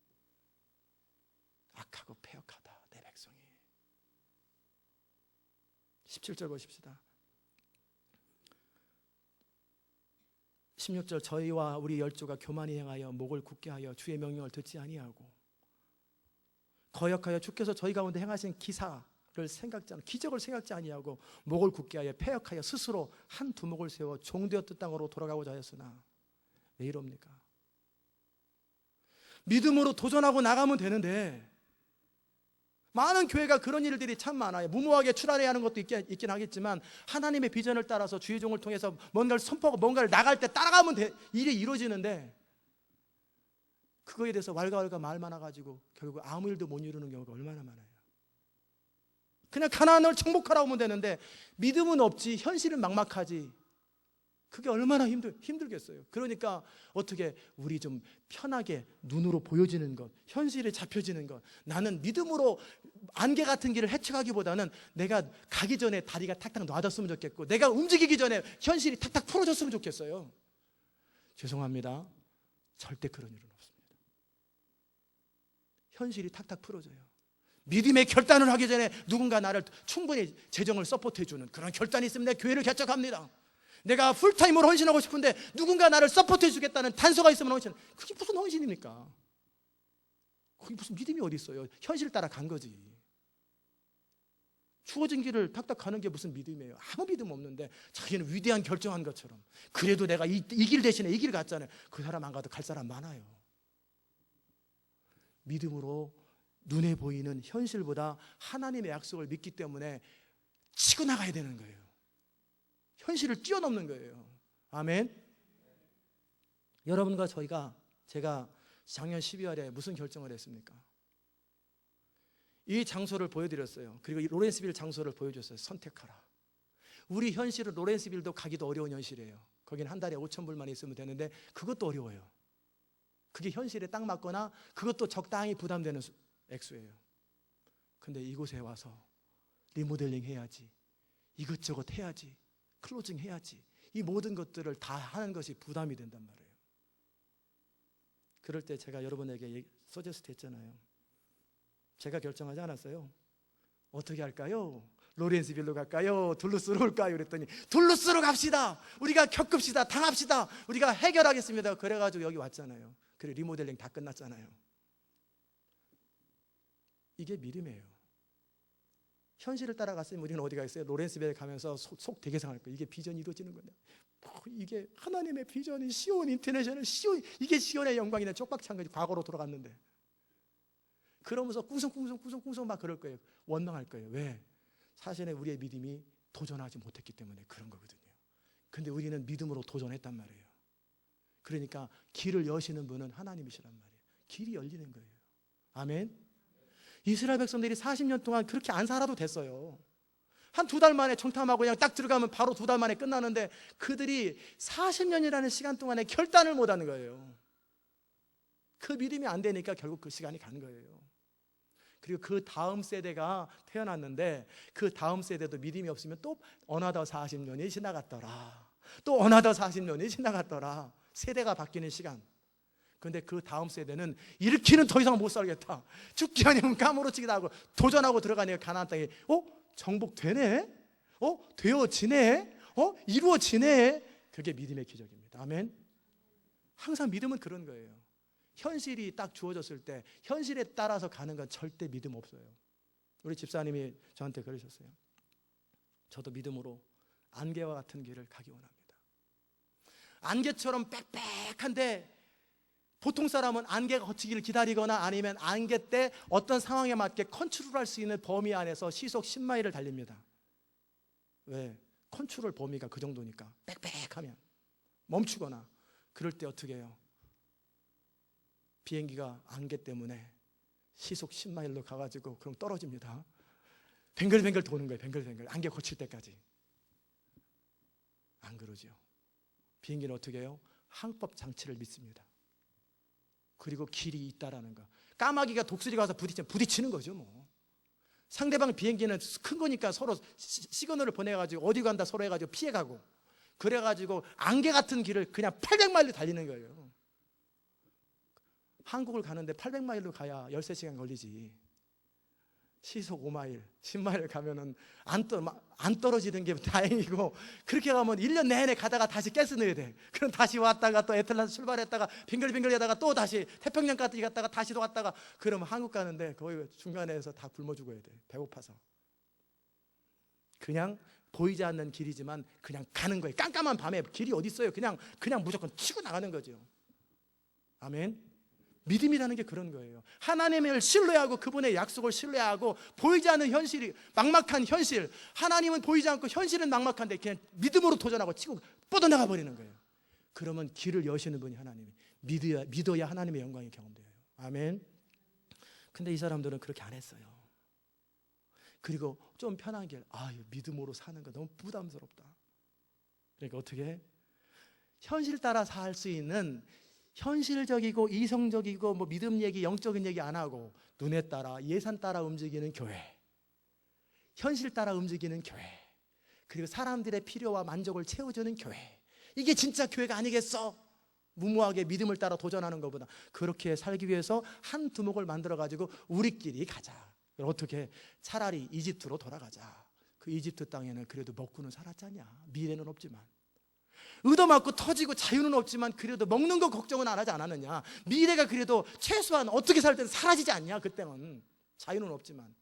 악하고 패역하다 내 백성이. 17절 보십시다. 16절 저희와 우리 열조가 교만히 행하여 목을 굳게 하여 주의 명령을 듣지 아니하고 거역하여 주께서 저희 가운데 행하신 기사를 생각지 않고 기적을 생각지 아니하고 목을 굳게 하여 패역하여 스스로 한 두목을 세워 종되었던 땅으로 돌아가고자 하였으나 왜 이럽니까? 믿음으로 도전하고 나가면 되는데 많은 교회가 그런 일들이 참 많아요. 무모하게 출하해야 하는 것도 있긴 하겠지만 하나님의 비전을 따라서 주의 종을 통해서 뭔가를 선포하고 뭔가를 나갈 때 따라가면 일이 이루어지는데 그거에 대해서 왈가왈가 말 많아가지고 결국 아무 일도 못 이루는 경우가 얼마나 많아요. 그냥 가나안을 정복하라고 하면 되는데 믿음은 없지, 현실은 막막하지. 그게 얼마나 힘들겠어요. 그러니까 어떻게 우리 좀 편하게 눈으로 보여지는 것, 현실에 잡혀지는 것, 나는 믿음으로 안개 같은 길을 헤쳐가기보다는 내가 가기 전에 다리가 탁탁 놔졌으면 좋겠고 내가 움직이기 전에 현실이 탁탁 풀어졌으면 좋겠어요. 죄송합니다. 절대 그런 일은 없습니다. 현실이 탁탁 풀어져요. 믿음의 결단을 하기 전에 누군가 나를 충분히 재정을 서포트해주는 그런 결단이 있으면 내 교회를 개척합니다. 내가 풀타임으로 헌신하고 싶은데 누군가 나를 서포트해 주겠다는 단서가 있으면 헌신. 그게 무슨 헌신입니까? 그게 무슨 믿음이 어디 있어요? 현실 따라 간 거지. 주어진 길을 탁탁 가는 게 무슨 믿음이에요? 아무 믿음 없는데 자기는 위대한 결정한 것처럼 그래도 내가 이 길 대신에 이 길 갔잖아요. 그 사람 안 가도 갈 사람 많아요. 믿음으로 눈에 보이는 현실보다 하나님의 약속을 믿기 때문에 치고 나가야 되는 거예요. 현실을 뛰어넘는 거예요. 아멘. 여러분과 제가 작년 12월에 무슨 결정을 했습니까? 이 장소를 보여드렸어요. 그리고 이 로렌스빌 장소를 보여줬어요. 선택하라. 우리 현실은 로렌스빌도 가기도 어려운 현실이에요. 거긴 한 달에 5,000불만 있으면 되는데 그것도 어려워요. 그게 현실에 딱 맞거나 그것도 적당히 부담되는 액수예요. 근데 이곳에 와서 리모델링 해야지, 이것저것 해야지, 클로징 해야지, 이 모든 것들을 다 하는 것이 부담이 된단 말이에요. 그럴 때 제가 여러분에게 서제스트 했잖아요. 제가 결정하지 않았어요. 어떻게 할까요? 로렌스빌로 갈까요? 둘루스로 올까요? 그랬더니 둘루스로 갑시다. 우리가 겪읍시다. 당합시다. 우리가 해결하겠습니다. 그래가지고 여기 왔잖아요. 그리고 리모델링 다 끝났잖아요. 이게 믿음이에요. 현실을 따라갔으면 우리는 어디 가겠어요? 로렌스빌에 가면서 속 되게 상할 거예요. 이게 비전이 이루어지는 건데 이게 하나님의 비전이 시온 인터내셔널, 이게 시온의 영광이네. 쪽박 찬 거지. 과거로 돌아갔는데 그러면서 꿍성꿍성 막 그럴 거예요. 원망할 거예요. 왜? 사실은 우리의 믿음이 도전하지 못했기 때문에 그런 거거든요. 근데 우리는 믿음으로 도전했단 말이에요. 그러니까 길을 여시는 분은 하나님이시란 말이에요. 길이 열리는 거예요. 아멘. 이스라엘 백성들이 40년 동안 그렇게 안 살아도 됐어요. 한 2달 만에 정탐하고 그냥 딱 들어가면 바로 2달 만에 끝나는데 그들이 40년이라는 시간 동안에 결단을 못하는 거예요. 그 믿음이 안 되니까 결국 그 시간이 간 거예요. 그리고 그 다음 세대가 태어났는데 그 다음 세대도 믿음이 없으면 또 어나더 40년이 지나갔더라. 또 어나더 40년이 지나갔더라. 세대가 바뀌는 시간. 그런데 그 다음 세대는 이렇게는 더 이상 못 살겠다. 죽기 아니면 까무러치기도 하고 도전하고 들어가니까 가나안 땅에 정복되네? 되어지네? 이루어지네? 그게 믿음의 기적입니다. 아멘. 항상 믿음은 그런 거예요. 현실이 딱 주어졌을 때 현실에 따라서 가는 건 절대 믿음 없어요. 우리 집사님이 저한테 그러셨어요. 저도 믿음으로 안개와 같은 길을 가기 원합니다. 안개처럼 빽빽한데 보통 사람은 안개가 걷히기를 기다리거나 아니면 안개 때 어떤 상황에 맞게 컨트롤할 수 있는 범위 안에서 시속 10마일을 달립니다. 왜? 컨트롤 범위가 그 정도니까. 빽빽하면 멈추거나 그럴 때 어떻게 해요? 비행기가 안개 때문에 시속 10마일로 가가지고 그럼 떨어집니다. 뱅글뱅글 도는 거예요. 뱅글뱅글 안개 거칠 때까지. 안 그러죠. 비행기는 어떻게 해요? 항법 장치를 믿습니다. 그리고 길이 있다라는 거. 까마귀가 독수리가 와서 부딪히는 거죠 뭐. 상대방 비행기는 큰 거니까 서로 시그널을 보내가지고 어디 간다 서로 해가지고 피해가고 그래가지고 안개 같은 길을 그냥 800마일로 달리는 거예요. 한국을 가는데 800마일로 가야 13시간 걸리지. 시속 5마일, 10마일 가면은 안 떨어지는 게 다행이고 그렇게 가면 1년 내내 가다가 다시 가스 넣어야 돼. 그럼 다시 왔다가 또 애틀란타 출발했다가 빙글빙글 하다가 또 다시 태평양까지 갔다가 다시 또 왔다가 그러면 한국 가는데 거의 중간에서 다 굶어 죽어야 돼. 배고파서. 그냥 보이지 않는 길이지만 그냥 가는 거예요. 깜깜한 밤에 길이 어디 있어요? 그냥 무조건 치고 나가는 거죠. 아멘. 믿음이라는 게 그런 거예요. 하나님을 신뢰하고 그분의 약속을 신뢰하고 보이지 않는 현실이 막막한 현실, 하나님은 보이지 않고 현실은 막막한데 그냥 믿음으로 도전하고 치고 뻗어나가 버리는 거예요. 그러면 길을 여시는 분이 하나님이 믿어야 하나님의 영광이 경험돼요. 아멘. 근데 이 사람들은 그렇게 안 했어요. 그리고 좀 편한 길, 믿음으로 사는 거 너무 부담스럽다. 그러니까 어떻게 해? 현실 따라 살 수 있는 현실적이고 이성적이고 뭐 믿음 얘기, 영적인 얘기 안 하고 눈에 따라 예산 따라 움직이는 교회, 현실 따라 움직이는 교회, 그리고 사람들의 필요와 만족을 채워주는 교회, 이게 진짜 교회가 아니겠어? 무모하게 믿음을 따라 도전하는 것보다 그렇게 살기 위해서 한 두목을 만들어가지고 우리끼리 가자. 어떻게? 차라리 이집트로 돌아가자. 그 이집트 땅에는 그래도 먹고는 살았잖냐. 미래는 없지만 얻어맞고 터지고 자유는 없지만 그래도 먹는 거 걱정은 안 하지 않았느냐. 미래가 그래도 최소한 어떻게 살 때는 사라지지 않냐. 그때는 자유는 없지만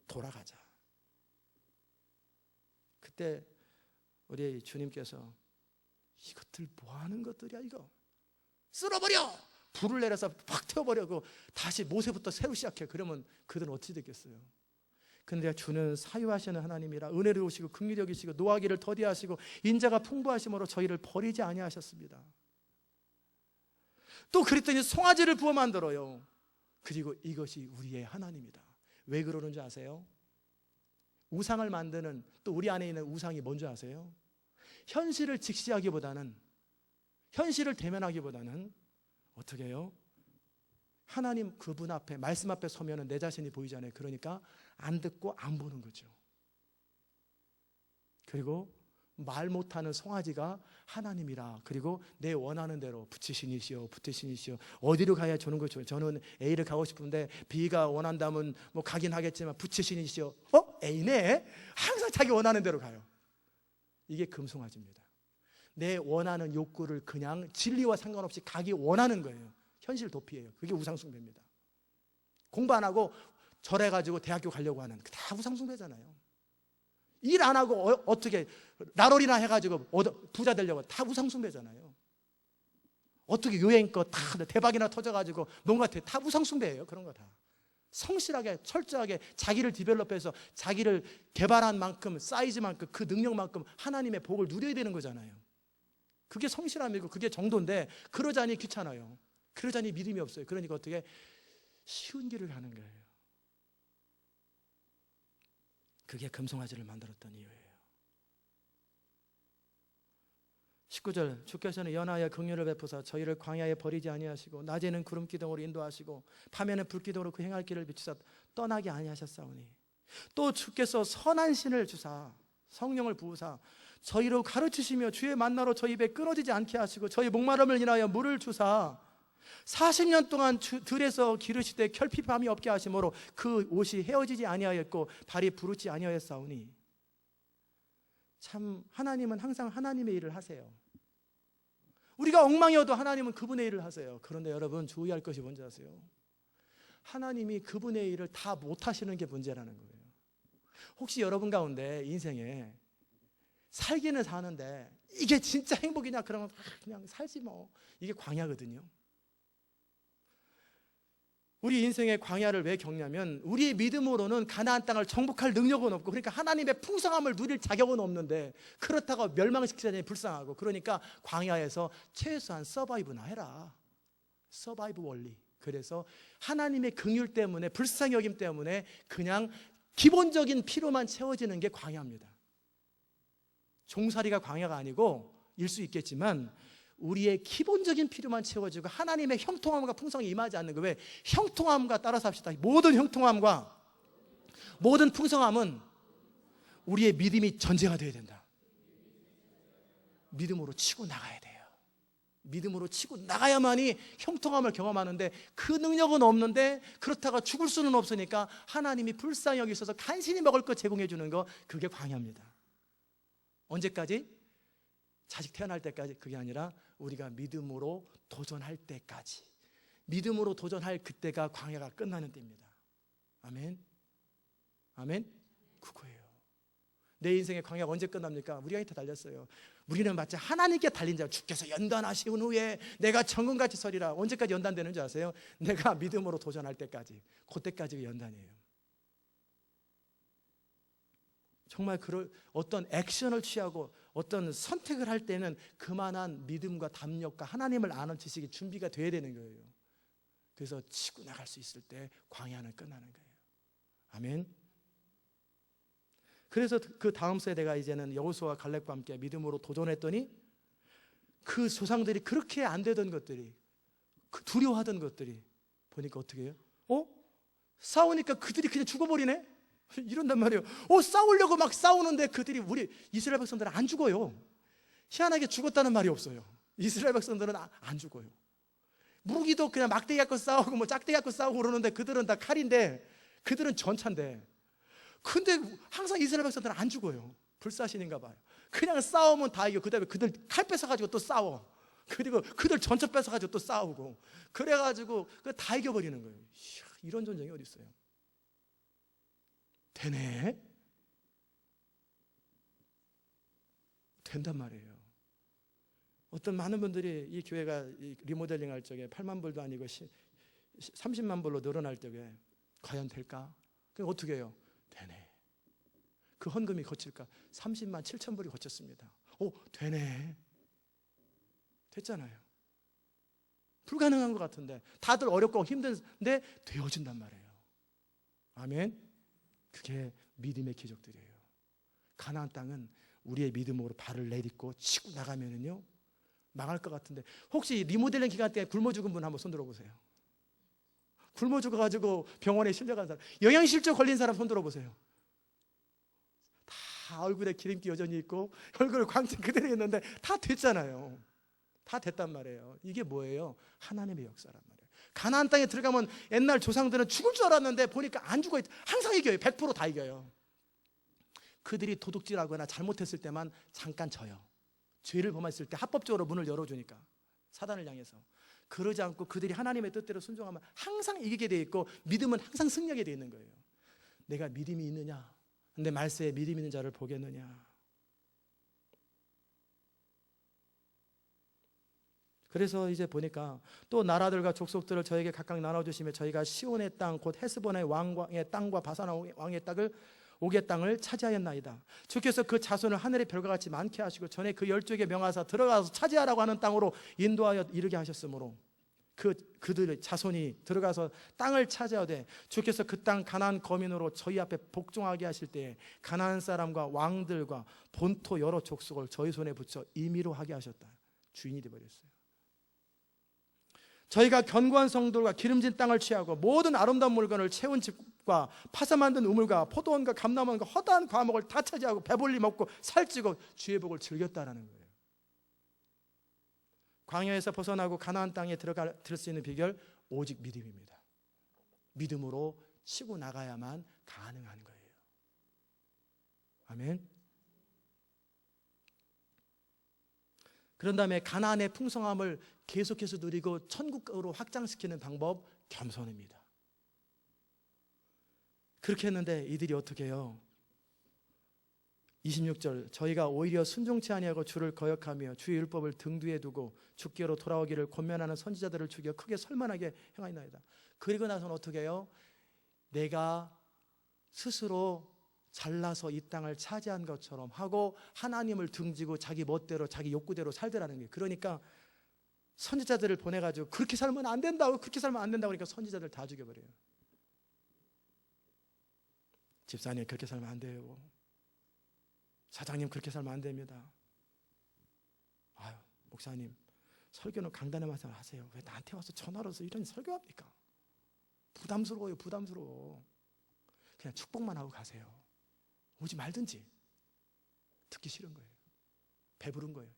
돌아가자. 그때 우리 주님께서 이것들 뭐 하는 것들이야 이거, 쓸어버려, 불을 내려서 팍 태워버려고 다시 모세부터 새로 시작해. 그러면 그들은 어찌 됐겠어요? 근데 주는 사유하시는 하나님이라 은혜로우시고 긍휼적이시고 노하기를 더디하시고 인자가 풍부하심으로 저희를 버리지 아니하셨습니다. 또 그랬더니 송아지를 부어 만들어요. 그리고 이것이 우리의 하나님이다. 왜 그러는 줄 아세요? 우상을 만드는, 또 우리 안에 있는 우상이 뭔지 아세요? 현실을 직시하기보다는, 현실을 대면하기보다는 어떻게 해요? 하나님 그분 앞에, 말씀 앞에 서면은 내 자신이 보이잖아요. 그러니까 안 듣고 안 보는 거죠. 그리고 말 못하는 송아지가 하나님이라, 그리고 내 원하는 대로 부치신이시여 부치신이시여 어디로 가야 주는 거죠. 저는 A를 가고 싶은데 B가 원한다면 뭐 가긴 하겠지만 부치신이시여, A네? 항상 자기 원하는 대로 가요. 이게 금송아지입니다. 내 원하는 욕구를 그냥 진리와 상관없이 가기 원하는 거예요. 현실 도피예요. 그게 우상숭배입니다. 공부 안 하고 절해가지고 대학교 가려고 하는, 다 우상숭배잖아요. 일 안 하고 어떻게 나롤이나 해가지고 부자 되려고, 다 우상숭배잖아요. 어떻게 여행껏 다 대박이나 터져가지고 뭔가 다 우상숭배예요. 그런 거 다 성실하게 철저하게 자기를 디벨롭해서 자기를 개발한 만큼, 사이즈만큼, 그 능력만큼 하나님의 복을 누려야 되는 거잖아요. 그게 성실함이고 그게 정도인데 그러자니 귀찮아요. 그러자니 믿음이 없어요. 그러니까 어떻게 쉬운 길을 가는 거예요. 그게 금송아지를 만들었던 이유예요. 19절, 주께서는 연하여 긍휼을 베푸사 저희를 광야에 버리지 아니하시고 낮에는 구름 기둥으로 인도하시고 밤에는 불 기둥으로 그 행할 길을 비추사 떠나게 아니하셨사오니, 또 주께서 선한 신을 주사 성령을 부으사 저희로 가르치시며 주의 만나로 저희 입에 끊어지지 않게 하시고 저희 목마름을 인하여 물을 주사 40년 동안 들에서 기르시되 결핍함이 없게 하심으로 그 옷이 헤어지지 아니하였고 발이 부르지 아니하였사오니. 참 하나님은 항상 하나님의 일을 하세요. 우리가 엉망이어도 하나님은 그분의 일을 하세요. 그런데 여러분 주의할 것이 뭔지 아세요? 하나님이 그분의 일을 다 못하시는 게 문제라는 거예요. 혹시 여러분 가운데 인생에 살기는 사는데 이게 진짜 행복이냐 그러면 그냥 살지 뭐, 이게 광야거든요. 우리 인생의 광야를 왜 겪냐면 우리의 믿음으로는 가나안 땅을 정복할 능력은 없고, 그러니까 하나님의 풍성함을 누릴 자격은 없는데 그렇다고 멸망시키자니 불쌍하고, 그러니까 광야에서 최소한 서바이브나 해라. 서바이브 원리. 그래서 하나님의 긍휼 때문에, 불쌍히 여김 때문에 그냥 기본적인 필요만 채워지는 게 광야입니다. 종살이가 광야가 아니고 일 수 있겠지만 우리의 기본적인 필요만 채워지고 하나님의 형통함과 풍성이 임하지 않는 거. 왜? 형통함과 따라서 합시다. 모든 형통함과 모든 풍성함은 우리의 믿음이 전제가 되어야 된다. 믿음으로 치고 나가야 돼요. 믿음으로 치고 나가야만이 형통함을 경험하는데 그 능력은 없는데, 그렇다가 죽을 수는 없으니까 하나님이 불쌍히 여기셔서 간신히 먹을 것 제공해 주는 거, 그게 광야입니다. 언제까지? 자식 태어날 때까지. 그게 아니라 우리가 믿음으로 도전할 때까지. 믿음으로 도전할 그때가 광야가 끝나는 때입니다. 아멘. 아멘. 그거예요. 내 인생의 광야가 언제 끝납니까? 우리가 이때 달렸어요. 우리는 마치 하나님께 달린 자, 주께서 연단하신 후에 내가 천군같이 서리라. 언제까지 연단되는 줄 아세요? 내가 믿음으로 도전할 때까지. 그때까지가 연단이에요. 정말 어떤 액션을 취하고 어떤 선택을 할 때는 그만한 믿음과 담력과 하나님을 아는 지식이 준비가 돼야 되는 거예요. 그래서 치고 나갈 수 있을 때 광야는 끝나는 거예요. 아멘. 그래서 그 다음 세대가 이제는 여호수아와 갈렙과 함께 믿음으로 도전했더니 그 조상들이 그렇게 안 되던 것들이, 두려워하던 것들이 보니까 어떻게 해요? 싸우니까 그들이 그냥 죽어버리네? 이런단 말이에요. 싸우려고 막 싸우는데 그들이, 우리 이스라엘 백성들은 안 죽어요. 희한하게 죽었다는 말이 없어요. 이스라엘 백성들은 안 죽어요. 무기도 그냥 막대기 갖고 싸우고 뭐 짝대기 갖고 싸우고 그러는데 그들은 다 칼인데, 그들은 전차인데, 근데 항상 이스라엘 백성들은 안 죽어요. 불사신인가 봐요. 그냥 싸우면 다 이겨. 그 다음에 그들 칼 뺏어가지고 또 싸워. 그리고 그들 전차 뺏어가지고 또 싸우고, 그래가지고 다 이겨버리는 거예요. 이런 전쟁이 어디 있어요? 되네? 된단 말이에요. 어떤 많은 분들이 이 교회가 리모델링 할 적에 8만 불도 아니고 30만 불로 늘어날 적에 과연 될까? 그럼 어떻게 해요? 되네. 그 헌금이 거칠까? 30만 7천 불이 거쳤습니다. 되네. 됐잖아요. 불가능한 것 같은데, 다들 어렵고 힘든데 되어진단 말이에요. 아멘. 그게 믿음의 기적들이에요. 가나안 땅은 우리의 믿음으로 발을 내딛고 치고 나가면은요 망할 것 같은데, 혹시 리모델링 기간 때 굶어 죽은 분 한번 손 들어보세요. 굶어 죽어가지고 병원에 실려간 사람, 영양실조 걸린 사람 손 들어보세요. 다 얼굴에 기름기 여전히 있고 얼굴 광채 그대로 있는데 다 됐잖아요. 다 됐단 말이에요. 이게 뭐예요? 하나님의 역사란 말이에요. 가나안 땅에 들어가면 옛날 조상들은 죽을 줄 알았는데 보니까 안 죽어요. 항상 이겨요. 100% 다 이겨요. 그들이 도둑질하거나 잘못했을 때만 잠깐 져요. 죄를 범했을 때 합법적으로 문을 열어주니까, 사단을 향해서. 그러지 않고 그들이 하나님의 뜻대로 순종하면 항상 이기게 돼 있고, 믿음은 항상 승리하게 돼 있는 거예요. 내가 믿음이 있느냐, 내 말세에 믿음 있는 자를 보겠느냐. 그래서 이제 보니까 또 나라들과 족속들을 저에게 각각 나눠주시며 저희가 시온의 땅 곧 헤스본의 왕의 땅과 바산 왕의 땅을 차지하였나이다. 주께서 그 자손을 하늘의 별과 같이 많게 하시고 전에 그 12에게 명하사 들어가서 차지하라고 하는 땅으로 인도하여 이르게 하셨으므로 그들의 자손이 들어가서 땅을 차지해야 돼. 주께서 그 땅 가나안 거민으로 저희 앞에 복종하게 하실 때에 가나안 사람과 왕들과 본토 여러 족속을 저희 손에 붙여 임의로 하게 하셨다. 주인이 되어버렸어요. 저희가 견고한 성들과 기름진 땅을 취하고 모든 아름다운 물건을 채운 집과 파서 만든 우물과 포도원과 감람원과 허다한 과목을 다 차지하고 배불리 먹고 살찌고 주의 복을 즐겼다라는 거예요. 광야에서 벗어나고 가나안 땅에 들을 수 있는 비결, 오직 믿음입니다. 믿음으로 치고 나가야만 가능한 거예요. 아멘. 그런 다음에 가나안의 풍성함을 계속해서 누리고 천국으로 확장시키는 방법, 겸손입니다. 그렇게 했는데 이들이 어떻게 해요? 26절, 저희가 오히려 순종치 아니하고 주를 거역하며 주의 율법을 등 뒤에 두고 주께로 돌아오기를 권면하는 선지자들을 죽여 크게 설만하게 행하나이다. 그리고 나서는 어떻게 해요? 내가 스스로 잘나서 이 땅을 차지한 것처럼 하고 하나님을 등지고 자기 멋대로 자기 욕구대로 살더라는 거예요. 그러니까 선지자들을 보내가지고 그렇게 살면 안 된다고, 그렇게 살면 안 된다고 그러니까 선지자들 다 죽여버려요. 집사님 그렇게 살면 안 돼요. 사장님 그렇게 살면 안 됩니다. 아유 목사님 설교는 강단에 와서 하세요. 왜 나한테 와서 전화로서 이런 설교합니까? 부담스러워요. 부담스러워. 그냥 축복만 하고 가세요. 오지 말든지. 듣기 싫은 거예요. 배부른 거예요.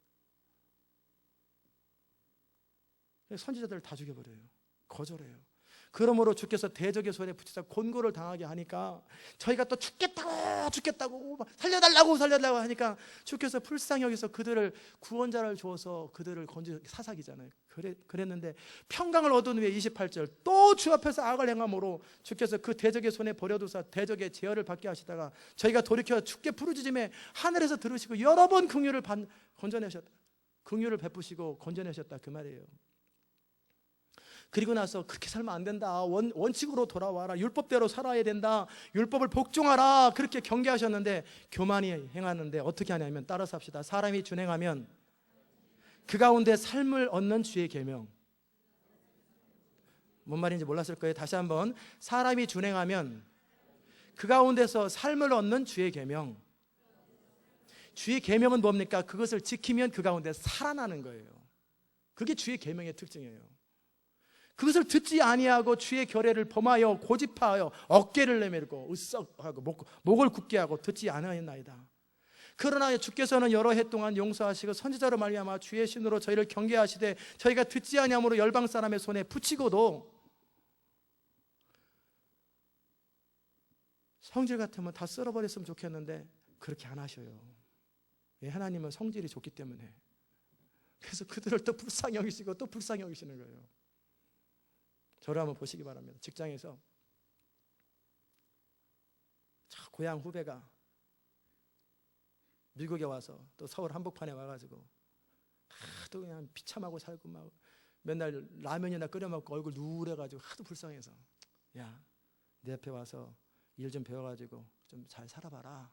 선지자들을 다 죽여버려요. 거절해요. 그러므로 주께서 대적의 손에 붙이사 곤고를 당하게 하니까 저희가 또 죽겠다고 살려달라고 하니까 주께서 불쌍히 여기서 그들을 구원자를 주어서 그들을 건져 사사기잖아요. 그랬는데 평강을 얻은 후에 28절 또 주 앞에서 악을 행함으로 주께서 그 대적의 손에 버려두사 대적의 제어를 받게 하시다가 저희가 돌이켜 주께 부르짖음에 하늘에서 들으시고 여러 번 긍휼을 건져내셨다. 긍휼을 베푸시고 건져내셨다 그 말이에요. 그리고 나서 그렇게 살면 안 된다. 원칙으로 돌아와라. 율법대로 살아야 된다. 율법을 복종하라. 그렇게 경계하셨는데 교만이 행하는데 어떻게 하냐면 따라서 합시다. 사람이 준행하면 그 가운데 삶을 얻는 주의 계명. 뭔 말인지 몰랐을 거예요. 다시 한번. 사람이 준행하면 그 가운데서 삶을 얻는 주의 계명. 주의 계명은 뭡니까? 그것을 지키면 그 가운데 살아나는 거예요. 그게 주의 계명의 특징이에요. 그것을 듣지 아니하고 주의 결례를 범하여 고집하여 어깨를 내밀고 으썩하고 목을 굳게 하고 듣지 아니하였나이다. 그러나 주께서는 여러 해 동안 용서하시고 선지자로 말미암아 주의 신으로 저희를 경계하시되 저희가 듣지 아니함으로 열방 사람의 손에 붙이고도 성질 같으면 다 쓸어버렸으면 좋겠는데 그렇게 안 하셔요. 하나님은 성질이 좋기 때문에. 그래서 그들을 또 불쌍히 여기시고 또 불쌍히 여기시는 거예요. 저를 한번 보시기 바랍니다. 직장에서 고향 후배가 미국에 와서 또 서울 한복판에 와가지고 하도 그냥 비참하고 살고 막 맨날 라면이나 끓여 먹고 얼굴 누래가지고 하도 불쌍해서 야, 내 옆에 와서 일 좀 배워가지고 좀 잘 살아봐라.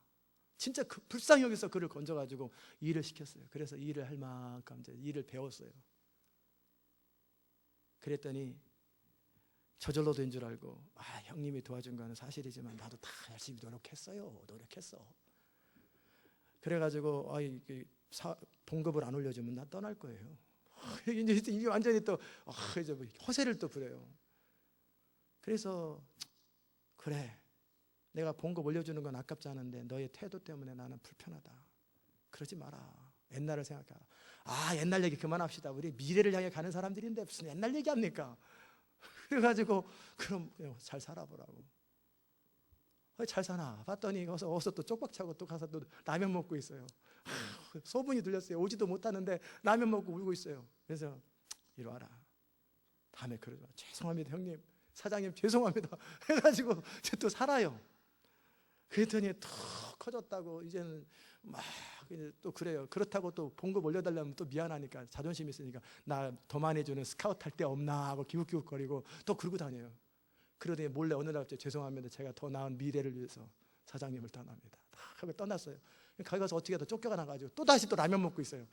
진짜 그 불쌍히 여기서 그를 건져가지고 일을 시켰어요. 그래서 일을 할 만큼 이제 일을 배웠어요. 그랬더니 저절로 된 줄 알고 형님이 도와준 거는 사실이지만 나도 다 열심히 노력했어. 그래가지고 봉급을 안 올려주면 나 떠날 거예요. 이제 완전히 또 이제 허세를 또 부려요. 그래서 그래 내가 봉급 올려주는 건 아깝지 않은데 너의 태도 때문에 나는 불편하다. 그러지 마라. 옛날을 생각하라. 옛날 얘기 그만합시다. 우리 미래를 향해 가는 사람들인데 무슨 옛날 얘기합니까? 그래가지고 그럼 잘 살아보라고. 잘 사나 봤더니 어서 또 쪽박 차고 또 가서 또 라면 먹고 있어요. 소문이 들렸어요. 오지도 못하는데 라면 먹고 울고 있어요. 그래서 이리 와라. 다음에 그러지 마. 죄송합니다 형님. 사장님 죄송합니다. 해가지고 이제 또 살아요. 그랬더니 더 커졌다고 이제는 막 또 그래요. 그렇다고 또 봉급 올려달라면 또 미안하니까 자존심 있으니까 나 더 많이 주는 스카우트 할 때 없나 하고 기웃기웃거리고 또 그러고 다녀요. 그러더니 몰래 어느 날 죄송합니다. 제가 더 나은 미래를 위해서 사장님을 떠납니다. 하고 떠났어요. 거기 가서 어떻게 하다 쫓겨나가지고 또 다시 또 라면 먹고 있어요.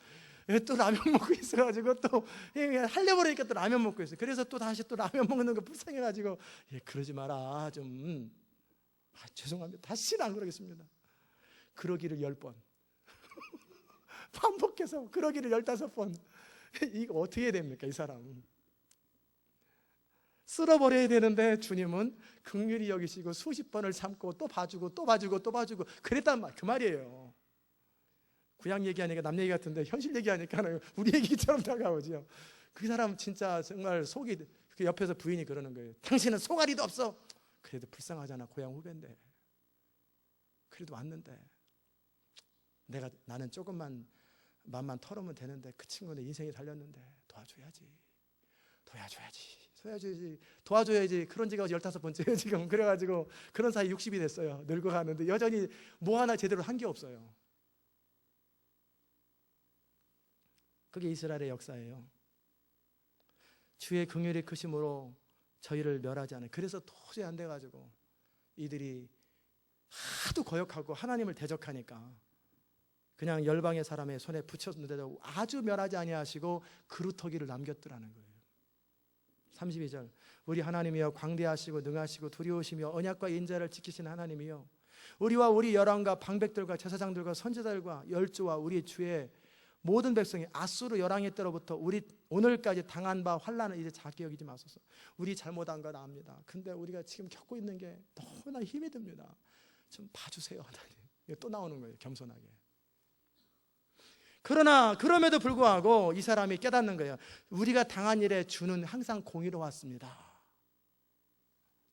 또 라면 먹고 있어가지고 또 할려버리니까 또 라면 먹고 있어요. 그래서 또 다시 또 라면 먹는 거 불쌍해가지고 그러지 마라 좀 죄송합니다. 다시는 안 그러겠습니다. 그러기를 10번 반복해서 그러기를 15번. 이거 어떻게 해야 됩니까? 이 사람 쓸어버려야 되는데 주님은 긍휼히 여기시고 수십 번을 참고 또 봐주고 또 봐주고 또 봐주고 그랬단 말, 그 말이에요. 구약 얘기하니까 남 얘기 같은데 현실 얘기하니까 우리 얘기처럼 다가오죠. 그 사람 진짜 정말 속이, 그 옆에서 부인이 그러는 거예요. 당신은 속앓이도 없어. 그래도 불쌍하잖아. 고향 후배인데. 그래도 왔는데 나는 조금만 맘만 털으면 되는데 그 친구는 인생이 달렸는데 도와줘야지. 그런 지가 15번째예요 지금. 그래가지고 그런 사이 60이 됐어요. 늙어가는데 여전히 뭐 하나 제대로 한 게 없어요. 그게 이스라엘의 역사예요. 주의 긍휼이 크심으로 저희를 멸하지 않아요. 그래서 도저히 안 돼가지고 이들이 하도 거역하고 하나님을 대적하니까 그냥 열방의 사람의 손에 붙였는데도 아주 멸하지 아니하시고 그루터기를 남겼더라는 거예요. 32절 우리 하나님이여 광대하시고 능하시고 두려우시며 언약과 인자를 지키시는 하나님이여 우리와 우리 열왕과 방백들과 제사장들과 선지자들과 열조와 우리 주의 모든 백성이 아수르 열왕의 때로부터 우리 오늘까지 당한 바 환난을 이제 작게 여기지 마소서. 우리 잘못한 건 압니다. 근데 우리가 지금 겪고 있는 게 너무나 힘이 듭니다. 좀 봐주세요 하나님. 또 나오는 거예요. 겸손하게. 그러나 그럼에도 불구하고 이 사람이 깨닫는 거예요. 우리가 당한 일에 주는 항상 공의로웠습니다.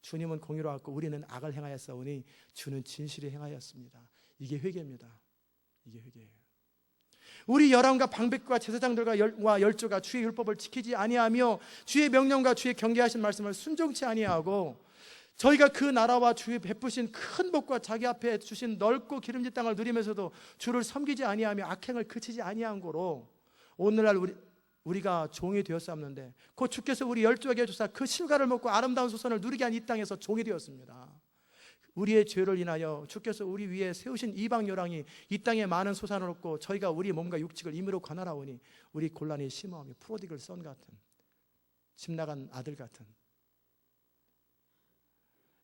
주님은 공의로웠고 우리는 악을 행하였사오니 주는 진실이 행하였습니다. 이게 회개입니다. 이게 회개예요. 우리 열왕과 방백과 제사장들과 열조가 주의 율법을 지키지 아니하며 주의 명령과 주의 경계하신 말씀을 순종치 아니하고 저희가 그 나라와 주의 베푸신 큰 복과 자기 앞에 주신 넓고 기름진 땅을 누리면서도 주를 섬기지 아니하며 악행을 그치지 아니한 고로 오늘날 우리가 종이 되었사옵는데 곧 주께서 우리 열조에게 주사 그 실과를 먹고 아름다운 소선을 누리게 한 이 땅에서 종이 되었습니다. 우리의 죄를 인하여 주께서 우리 위에 세우신 이방 요랑이 이 땅에 많은 소산을 얻고 저희가 우리 몸과 육직을 임의로 관할하오니 우리 곤란이 심하오며 프로디글 선 같은 집 나간 아들 같은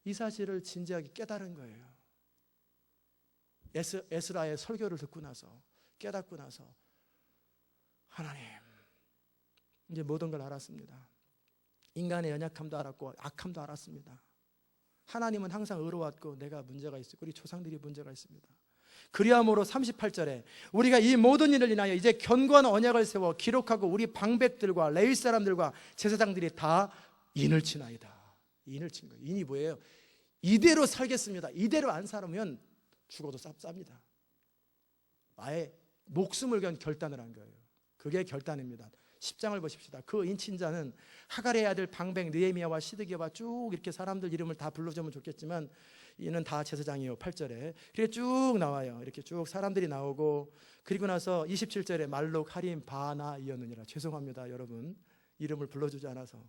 이 사실을 진지하게 깨달은 거예요. 에스라의 설교를 듣고 나서 깨닫고 나서 하나님 이제 모든 걸 알았습니다. 인간의 연약함도 알았고 악함도 알았습니다. 하나님은 항상 의로웠고 내가 문제가 있고 우리 조상들이 문제가 있습니다. 그리함으로 38절에 우리가 이 모든 일을 인하여 이제 견고한 언약을 세워 기록하고 우리 방백들과 레위 사람들과 제사장들이 다 인을 치나이다. 인을 친 거예요. 인이 뭐예요? 이대로 살겠습니다. 이대로 안 살면 죽어도 쌉니다. 아예 목숨을 건 결단을 한 거예요. 그게 결단입니다. 10장을 보십시다. 그 인친자는 하갈의 아들 방백, 느헤미야와 시드기야와 쭉 이렇게 사람들 이름을 다 불러주면 좋겠지만 이는 다 제사장이요. 8절에 그렇게 쭉 나와요. 이렇게 쭉 사람들이 나오고 그리고 나서 27절에 말록, 하림, 바나이었느니라. 죄송합니다 여러분 이름을 불러주지 않아서.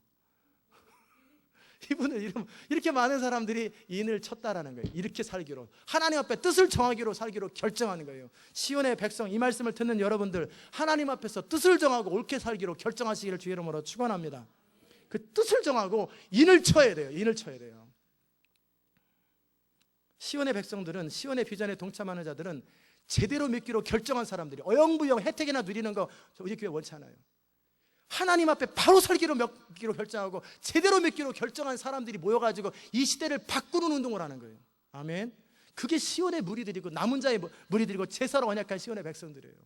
이분의 이름 이렇게 많은 사람들이 인을 쳤다라는 거예요. 이렇게 살기로 하나님 앞에 뜻을 정하기로 살기로 결정하는 거예요. 시온의 백성 이 말씀을 듣는 여러분들 하나님 앞에서 뜻을 정하고 옳게 살기로 결정하시기를 주의 이름으로 축원합니다. 그 뜻을 정하고 인을 쳐야 돼요. 인을 쳐야 돼요. 시온의 백성들은 시온의 비전에 동참하는 자들은 제대로 믿기로 결정한 사람들이 어영부영 혜택이나 누리는 거 우리 교회 원치 않아요. 하나님 앞에 바로 살기로 믿기로 결정하고 제대로 믿기로 결정한 사람들이 모여가지고 이 시대를 바꾸는 운동을 하는 거예요. 아멘. 그게 시온의 무리들이고 남은 자의 무리들이고 제사로 언약한 시온의 백성들이에요.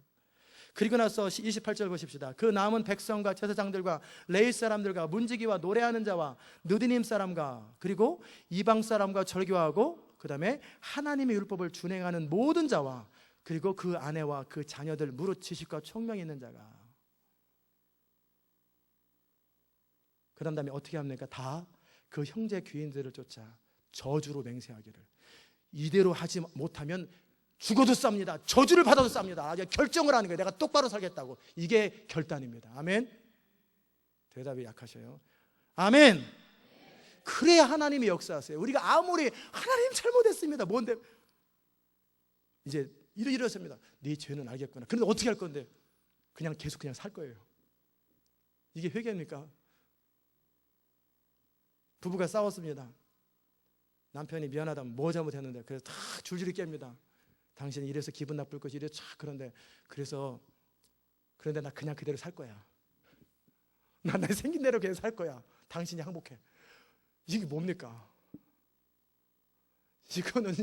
그리고 나서 28절 보십시다. 그 남은 백성과 제사장들과 레위 사람들과 문지기와 노래하는 자와 느디님 사람과 그리고 이방 사람과 절교하고 그 다음에 하나님의 율법을 준행하는 모든 자와 그리고 그 아내와 그 자녀들 무릇 지식과 총명이 있는 자가 그 다음에 어떻게 합니까? 다 그 형제 귀인들을 쫓아 저주로 맹세하기를 이대로 하지 못하면 죽어도 쌉니다. 저주를 받아도 쌉니다. 결정을 하는 거예요. 내가 똑바로 살겠다고. 이게 결단입니다. 아멘. 대답이 약하셔요. 아멘. 그래야 하나님이 역사하세요. 우리가 아무리 하나님 잘못했습니다. 뭔데? 이제 이랬습니다. 네 죄는 알겠구나. 그런데 어떻게 할 건데? 그냥 계속 그냥 살 거예요. 이게 회개입니까? 부부가 싸웠습니다. 남편이 미안하다면 뭐 잘못했는데 그래서 다 줄줄이 깹니다. 당신이 이래서 기분 나쁠 것이 이래 쫙 그런데 나 그냥 그대로 살 거야. 나 생긴 대로 그냥 살 거야. 당신이 행복해. 이게 뭡니까? 이거는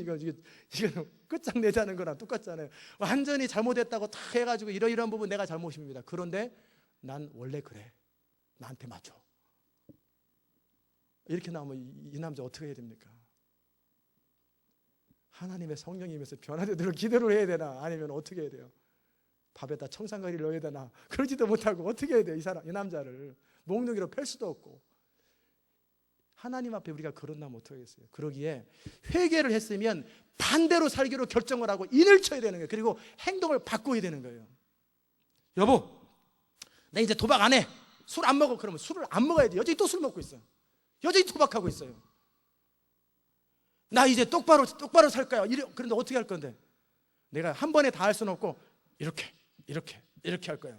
끝장내자는 거랑 똑같잖아요. 완전히 잘못했다고 다 해가지고 이러이러한 부분 내가 잘못입니다. 그런데 난 원래 그래. 나한테 맞춰. 이렇게 나오면 이 남자 어떻게 해야 됩니까? 하나님의 성령이 임해서 변화되도록 기도를 해야 되나? 아니면 어떻게 해야 돼요? 밥에다 청산가리를 넣어야 되나? 그러지도 못하고 어떻게 해야 돼요? 이 남자를 몽둥이로 펼 수도 없고. 하나님 앞에 우리가 그런다면 어떻게 하겠어요? 그러기에 회개를 했으면 반대로 살기로 결정을 하고 인을 쳐야 되는 거예요. 그리고 행동을 바꿔야 되는 거예요. 여보, 나 이제 도박 안 해. 술 안 먹어. 그러면 술을 안 먹어야 돼. 여전히 또 술 먹고 있어요. 여전히 도박하고 있어요. 나 이제 똑바로 살 거야. 그런데 어떻게 할 건데? 내가 한 번에 다 할 수는 없고 이렇게 할 거야.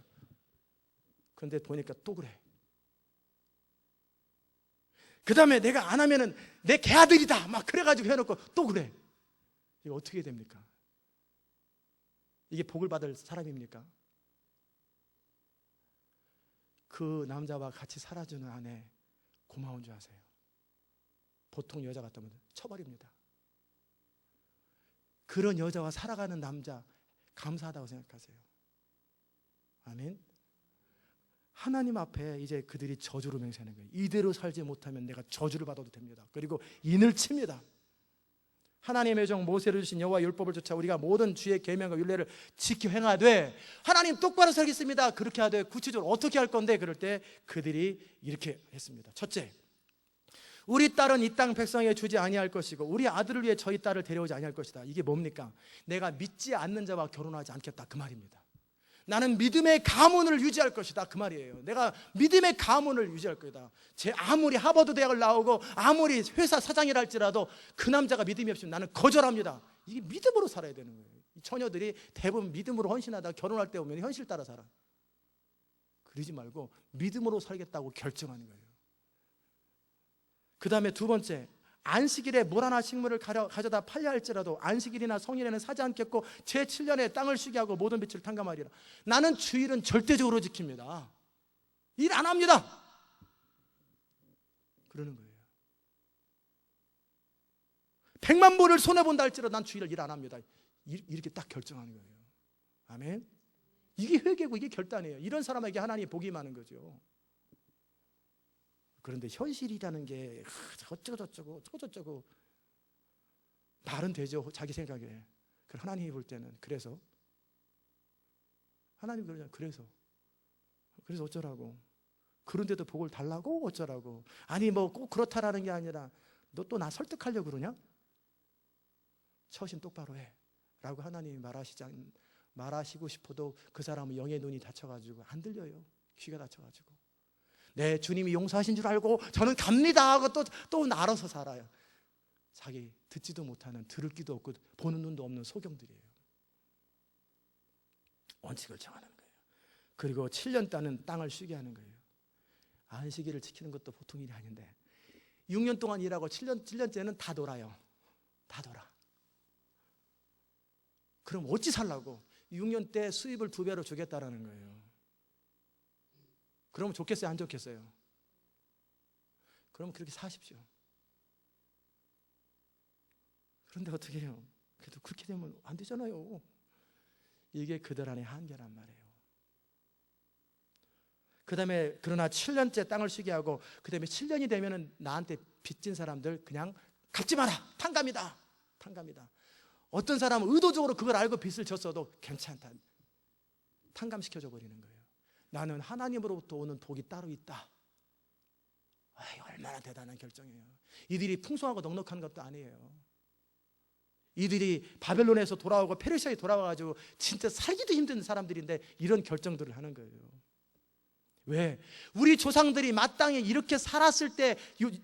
그런데 보니까 또 그래. 그 다음에 내가 안 하면은 내 개아들이다 막 그래가지고 해놓고 또 그래. 이거 어떻게 됩니까? 이게 복을 받을 사람입니까? 그 남자와 같이 살아주는 아내 고마운 줄 아세요? 보통 여자 같다면 쳐버립니다. 그런 여자와 살아가는 남자 감사하다고 생각하세요. 아멘. 하나님 앞에 이제 그들이 저주로 맹세하는 거예요. 이대로 살지 못하면 내가 저주를 받아도 됩니다. 그리고 인을 칩니다. 하나님의 종 모세를 주신 여호와 율법을 쫓아 우리가 모든 주의 계명과 율례를 지켜 행하되 하나님 똑바로 살겠습니다. 그렇게 하되 구체적으로 어떻게 할 건데? 그럴 때 그들이 이렇게 했습니다. 첫째, 우리 딸은 이 땅 백성에게 주지 아니할 것이고 우리 아들을 위해 저희 딸을 데려오지 아니할 것이다. 이게 뭡니까? 내가 믿지 않는 자와 결혼하지 않겠다 그 말입니다. 나는 믿음의 가문을 유지할 것이다 그 말이에요. 내가 믿음의 가문을 유지할 거다. 아무리 하버드 대학을 나오고 아무리 회사 사장이라 할지라도 그 남자가 믿음이 없으면 나는 거절합니다. 이게 믿음으로 살아야 되는 거예요. 이 처녀들이 대부분 믿음으로 헌신하다가 결혼할 때 오면 현실 따라 살아. 그러지 말고 믿음으로 살겠다고 결정하는 거예요. 그 다음에 두 번째, 안식일에 물 하나 식물을 가져다 팔려 할지라도 안식일이나 성일에는 사지 않겠고 제7년에 땅을 쉬게 하고 모든 빛을 탕감하리라. 나는 주일은 절대적으로 지킵니다. 일 안 합니다. 그러는 거예요. 100만 불을 손해본다 할지라도 난 주일을 일 안 합니다. 이렇게 딱 결정하는 거예요. 아멘. 이게 회개고 이게 결단이에요. 이런 사람에게 하나님이 복이 많은 거죠. 그런데 현실이라는 게 어쩌고 말은 되죠. 자기 생각에. 하나님이 볼 때는 그래서 하나님 그러잖아요. 그래서 어쩌라고. 그런데도 복을 달라고 어쩌라고. 아니 뭐 꼭 그렇다라는 게 아니라 너 또 나 설득하려고 그러냐? 처신 똑바로 해 라고 하나님이 말하시고 싶어도 그 사람은 영의 눈이 닫혀가지고 안 들려요. 귀가 닫혀가지고 네, 주님이 용서하신 줄 알고 저는 갑니다 하고 또 알아서 살아요. 자기 듣지도 못하는, 들을 귀도 없고 보는 눈도 없는 소경들이에요. 원칙을 정하는 거예요. 그리고 7년 따는 땅을 쉬게 하는 거예요. 안식일을 지키는 것도 보통 일이 아닌데 6년 동안 일하고 7년째는 다 놀아요. 다 놀아. 그럼 어찌 살라고? 6년 때 수입을 2배로 주겠다라는 거예요. 그러면 좋겠어요? 안 좋겠어요? 그럼 그렇게 사십시오. 그런데 어떻게 해요? 그래도 그렇게 되면 안 되잖아요. 이게 그들 안의 한계란 말이에요. 그 다음에 그러나 7년째 땅을 쉬게 하고 그 다음에 7년이 되면 나한테 빚진 사람들 그냥 갚지 마라. 탕감이다. 어떤 사람은 의도적으로 그걸 알고 빚을 졌어도 괜찮다. 탕감시켜줘 버리는 거예요. 나는 하나님으로부터 오는 복이 따로 있다. 얼마나 대단한 결정이에요. 이들이 풍성하고 넉넉한 것도 아니에요. 이들이 바벨론에서 돌아오고 페르시아에 돌아와가지고 진짜 살기도 힘든 사람들인데 이런 결정들을 하는 거예요. 왜? 우리 조상들이 마땅히 이렇게 살았을 때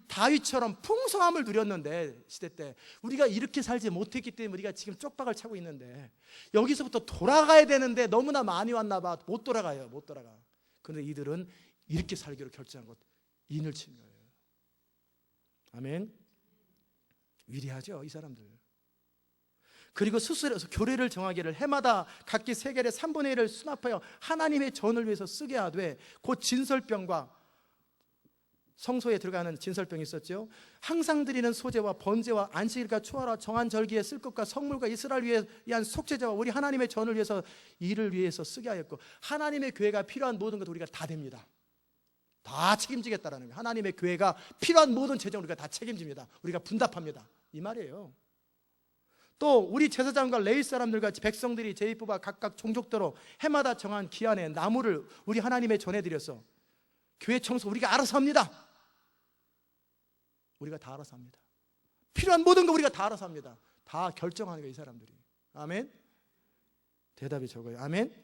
다윗처럼 풍성함을 누렸는데, 시대 때 우리가 이렇게 살지 못했기 때문에 우리가 지금 쪽박을 차고 있는데, 여기서부터 돌아가야 되는데 너무나 많이 왔나 봐. 못 돌아가요. 못 돌아가. 그런데 이들은 이렇게 살기로 결정한 것, 인을 친 거예요. 아멘. 위대하죠, 이 사람들. 그리고 스스로서 교례를 정하기를 해마다 각기 세겔의 3분의 1을 수납하여 하나님의 전을 위해서 쓰게 하되, 곧 진설병과, 성소에 들어가는 진설병이 있었죠. 항상 드리는 소제와 번제와 안식일과 초하라 정한 절기에 쓸 것과 성물과 이스라엘 위한 속죄제와 우리 하나님의 전을 위해서, 이를 위해서 쓰게 하였고, 하나님의 교회가 필요한 모든 것 우리가 다 됩니다. 다 책임지겠다라는 거예요. 하나님의 교회가 필요한 모든 재정을 우리가 다 책임집니다. 우리가 분담합니다, 이 말이에요. 또 우리 제사장과 레위 사람들과 백성들이 제비 뽑아 각각 종족대로 해마다 정한 기한에 나무를 우리 하나님의 전에 드려서 교회 청소 우리가 알아서 합니다. 우리가 다 알아서 합니다. 필요한 모든 거 우리가 다 알아서 합니다. 다 결정하는 거예요, 이 사람들이. 아멘. 대답이 적어요. 아멘.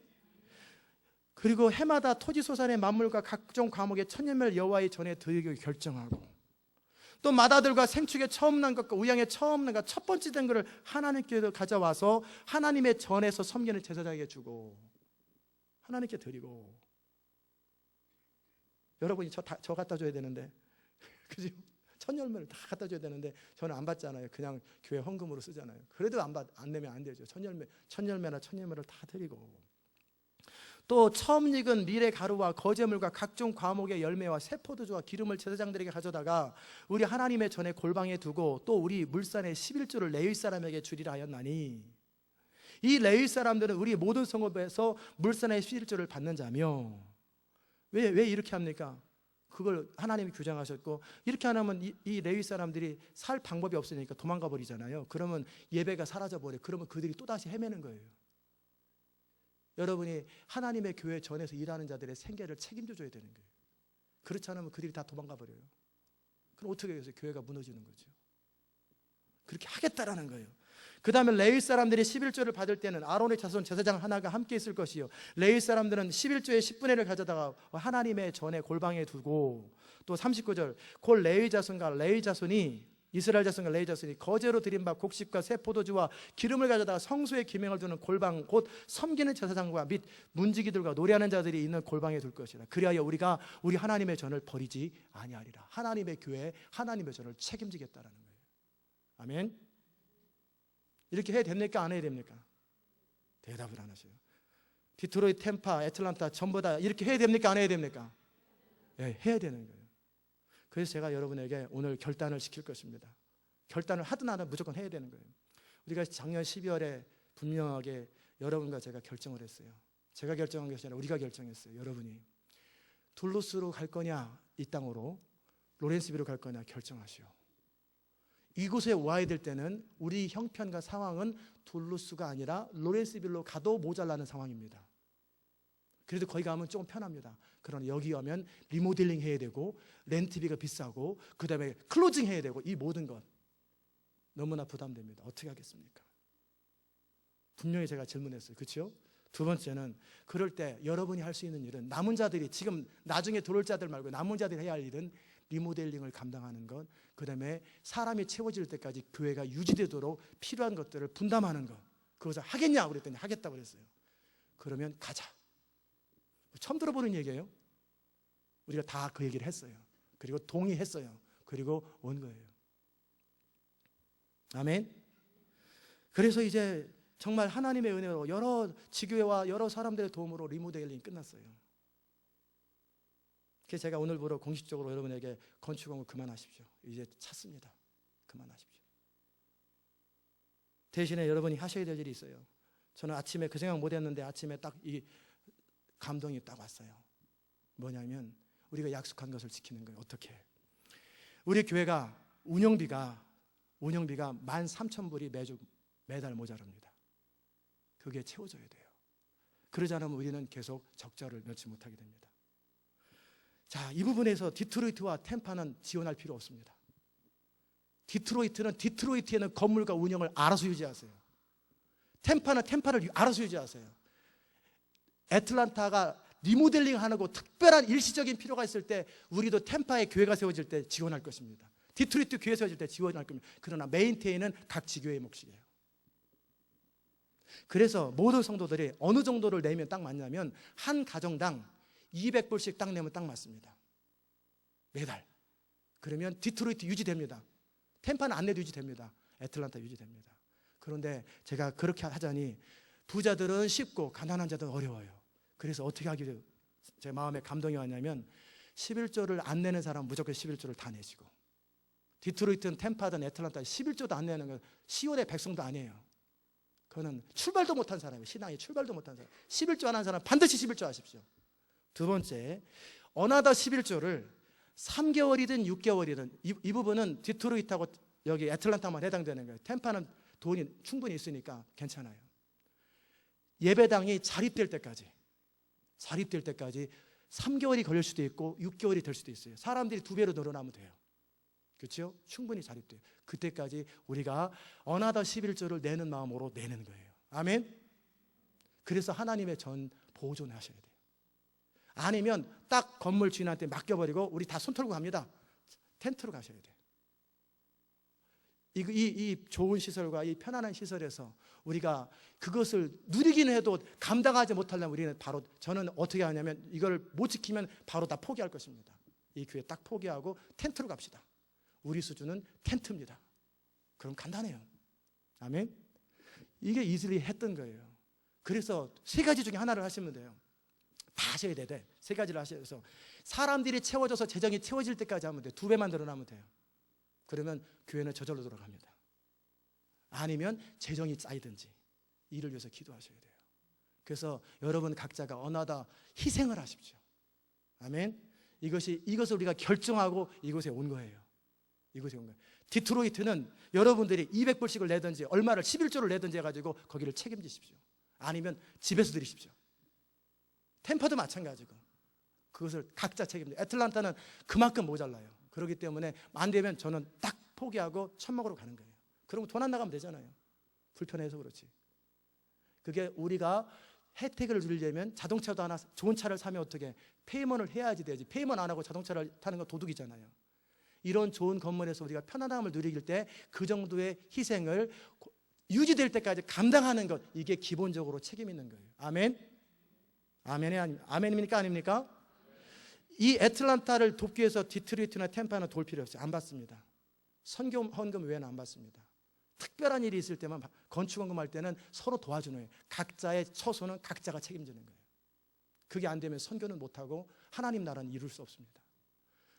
그리고 해마다 토지소산의 만물과 각종 과목의 천년멸 여호와의 전에 드리기로 결정하고, 또 마다들과 생축의 처음 난 것과 우양의 처음 난 것, 첫 번째 된 것을 하나님께 가져와서 하나님의 전에서 섬기는 제사장에게 주고 하나님께 드리고. 여러분이 저 갖다 줘야 되는데, 그죠? 천열매를 다 갖다 줘야 되는데 저는 안 받잖아요. 그냥 교회 헌금으로 쓰잖아요. 그래도 안 내면 안 되죠. 천열매나 천열매를 다 드리고, 또 처음 익은 밀의 가루와 거제물과 각종 과목의 열매와 새포도주와 기름을 제사장들에게 가져다가 우리 하나님의 전에 골방에 두고, 또 우리 물산의 11조를 레위 사람에게 주리라 하였나니, 이 레위 사람들은 우리 모든 성읍에서 물산의 11조를 받는 자며. 왜 이렇게 합니까? 그걸 하나님이 규정하셨고, 이렇게 안 하면 이 레위 사람들이 살 방법이 없으니까 도망가 버리잖아요. 그러면 예배가 사라져 버려요. 그러면 그들이 또다시 헤매는 거예요. 여러분이 하나님의 교회 전에서 일하는 자들의 생계를 책임져 줘야 되는 거예요. 그렇지 않으면 그들이 다 도망가 버려요. 그럼 어떻게 해서 교회가 무너지는 거죠. 그렇게 하겠다라는 거예요. 그 다음에 레위 사람들이 11조를 받을 때는 아론의 자손 제사장 하나가 함께 있을 것이요, 레위 사람들은 11조의 10분의 1을 가져다가 하나님의 전에 골방에 두고, 또 39절, 곧 레위 자손과 레위 자손이, 이스라엘 자손과 레위 자손이 거제로 드린 바 곡식과 새 포도주와 기름을 가져다가 성소에 기명을 두는 골방, 곧 섬기는 제사장과 및 문지기들과 노래하는 자들이 있는 골방에 둘 것이라. 그리하여 우리가 우리 하나님의 전을 버리지 아니하리라. 하나님의 교회, 하나님의 전을 책임지겠다라는 거예요. 아멘. 이렇게 해야 됩니까? 안 해야 됩니까? 대답을 안 하셔요. 디트로이트, 템파, 애틀란타 전부 다 이렇게 해야 됩니까? 안 해야 됩니까? 네, 해야 되는 거예요. 그래서 제가 여러분에게 오늘 결단을 시킬 것입니다. 결단을 하든 안 하든 무조건 해야 되는 거예요. 우리가 작년 12월에 분명하게 여러분과 제가 결정을 했어요. 제가 결정한 것이 아니라 우리가 결정했어요. 여러분이 둘루스로 갈 거냐, 이 땅으로, 로렌스비로 갈 거냐 결정하시오. 이곳에 와야 될 때는 우리 형편과 상황은 둘루스가 아니라 로렌스빌로 가도 모자라는 상황입니다. 그래도 거기 가면 조금 편합니다. 그러나 여기 가면 리모델링 해야 되고, 렌트비가 비싸고, 그 다음에 클로징 해야 되고, 이 모든 것 너무나 부담됩니다. 어떻게 하겠습니까? 분명히 제가 질문했어요. 그렇죠? 두 번째는, 그럴 때 여러분이 할 수 있는 일은, 남은 자들이 지금 나중에 들어올 자들 말고 남은 자들이 해야 할 일은 리모델링을 감당하는 것, 그 다음에 사람이 채워질 때까지 교회가 유지되도록 필요한 것들을 분담하는 것. 그것을 하겠냐 그랬더니 하겠다고 그랬어요. 그러면 가자. 처음 들어보는 얘기예요. 우리가 다 그 얘기를 했어요. 그리고 동의했어요. 그리고 온 거예요. 아멘. 그래서 이제 정말 하나님의 은혜로 여러 지교회와 여러 사람들의 도움으로 리모델링이 끝났어요. 그래서 제가 오늘부로 공식적으로 여러분에게 건축공을 그만하십시오. 이제 찼습니다. 그만하십시오. 대신에 여러분이 하셔야 될 일이 있어요. 저는 아침에 그 생각 못했는데 아침에 딱 이 감동이 딱 왔어요. 뭐냐면 우리가 약속한 것을 지키는 거예요. 어떻게? 우리 교회가 운영비가 13,000불이 매달 모자랍니다. 그게 채워져야 돼요. 그러지 않으면 우리는 계속 적자를 면치 못하게 됩니다. 자, 이 부분에서 디트로이트와 템파는 지원할 필요 없습니다. 디트로이트에는 건물과 운영을 알아서 유지하세요. 템파는 템파를 알아서 유지하세요. 애틀란타가 리모델링하고 특별한 일시적인 필요가 있을 때 우리도 템파에 교회가 세워질 때 지원할 것입니다. 디트로이트 교회 세워질 때 지원할 겁니다. 그러나 메인테인은 각 지교의 몫이에요. 그래서 모든 성도들이 어느 정도를 내면 딱 맞냐면 한 가정당 200불씩 딱 내면 딱 맞습니다. 매달. 그러면 디트로이트 유지됩니다. 템파는 안 내도 유지됩니다. 애틀란타 유지됩니다. 그런데 제가 그렇게 하자니 부자들은 쉽고 가난한 자들은 어려워요. 그래서 어떻게 하기로 제 마음에 감동이 왔냐면 11조를 안 내는 사람은 무조건 11조를 다 내시고, 디트로이트는 템파든 애틀란타 11조도 안 내는 건 시온의 백성도 아니에요. 그거는 출발도 못한 사람이에요. 신앙이 출발도 못한 사람. 11조 안 한 사람 반드시 11조 하십시오. 두 번째, 어나더 11조를 3개월이든 6개월이든 이 부분은 디트로이트하고 여기 애틀란타만 해당되는 거예요. 템파는 돈이 충분히 있으니까 괜찮아요. 예배당이 자립될 때까지 3개월이 걸릴 수도 있고 6개월이 될 수도 있어요. 사람들이 2배로 늘어나면 돼요. 그렇죠? 충분히 자립돼요. 그때까지 우리가 어나더 11조를 내는 마음으로 내는 거예요. 아멘. 그래서 하나님의 전 보존하셔야 돼요. 아니면 딱 건물 주인한테 맡겨버리고 우리 다 손 털고 갑니다. 텐트로 가셔야 돼요. 이 좋은 시설과 이 편안한 시설에서 우리가 그것을 누리기는 해도 감당하지 못하려면 우리는 바로, 저는 어떻게 하냐면 이걸 못 지키면 바로 다 포기할 것입니다. 이 교회 딱 포기하고 텐트로 갑시다. 우리 수준은 텐트입니다. 그럼 간단해요. 아멘. 이게 이슬이 했던 거예요. 그래서 세 가지 중에 하나를 하시면 돼요. 다 하셔야 돼. 세 가지를 하셔서 사람들이 채워져서 재정이 채워질 때까지 하면 돼요. 2배만 늘어나면 돼요. 그러면 교회는 저절로 돌아갑니다. 아니면 재정이 쌓이든지 이를 위해서 기도하셔야 돼요. 그래서 여러분 각자가 어나다 희생을 하십시오. 아멘. 이것을 우리가 결정하고 이곳에 온 거예요. 이곳에 온 거예요. 디트로이트는 여러분들이 200불씩을 내든지 얼마를 11조를 내든지 해가지고 거기를 책임지십시오. 아니면 집에서 드리십시오. 템퍼도 마찬가지고 그것을 각자 책임져요. 애틀란타는 그만큼 모자라요. 그렇기 때문에 안 되면 저는 딱 포기하고 천막으로 가는 거예요. 그러면 돈 안 나가면 되잖아요. 불편해서 그렇지. 그게 우리가 혜택을 누리려면 자동차도 하나 좋은 차를 사면 어떻게 페이먼을 해야지 되지. 페이먼 안 하고 자동차를 타는 건 도둑이잖아요. 이런 좋은 건물에서 우리가 편안함을 누리길 때 그 정도의 희생을 유지될 때까지 감당하는 것, 이게 기본적으로 책임 있는 거예요. 아멘. 아멘입니까 아닙니까? 이 애틀란타를 돕기 위해서 디트로이트나 템파는 돌 필요 없어요. 안 받습니다. 선교 헌금 외에는 안 받습니다. 특별한 일이 있을 때만, 건축헌금 할 때는 서로 도와주는 거예요. 각자의 처소는 각자가 책임지는 거예요. 그게 안 되면 선교는 못하고 하나님 나라는 이룰 수 없습니다.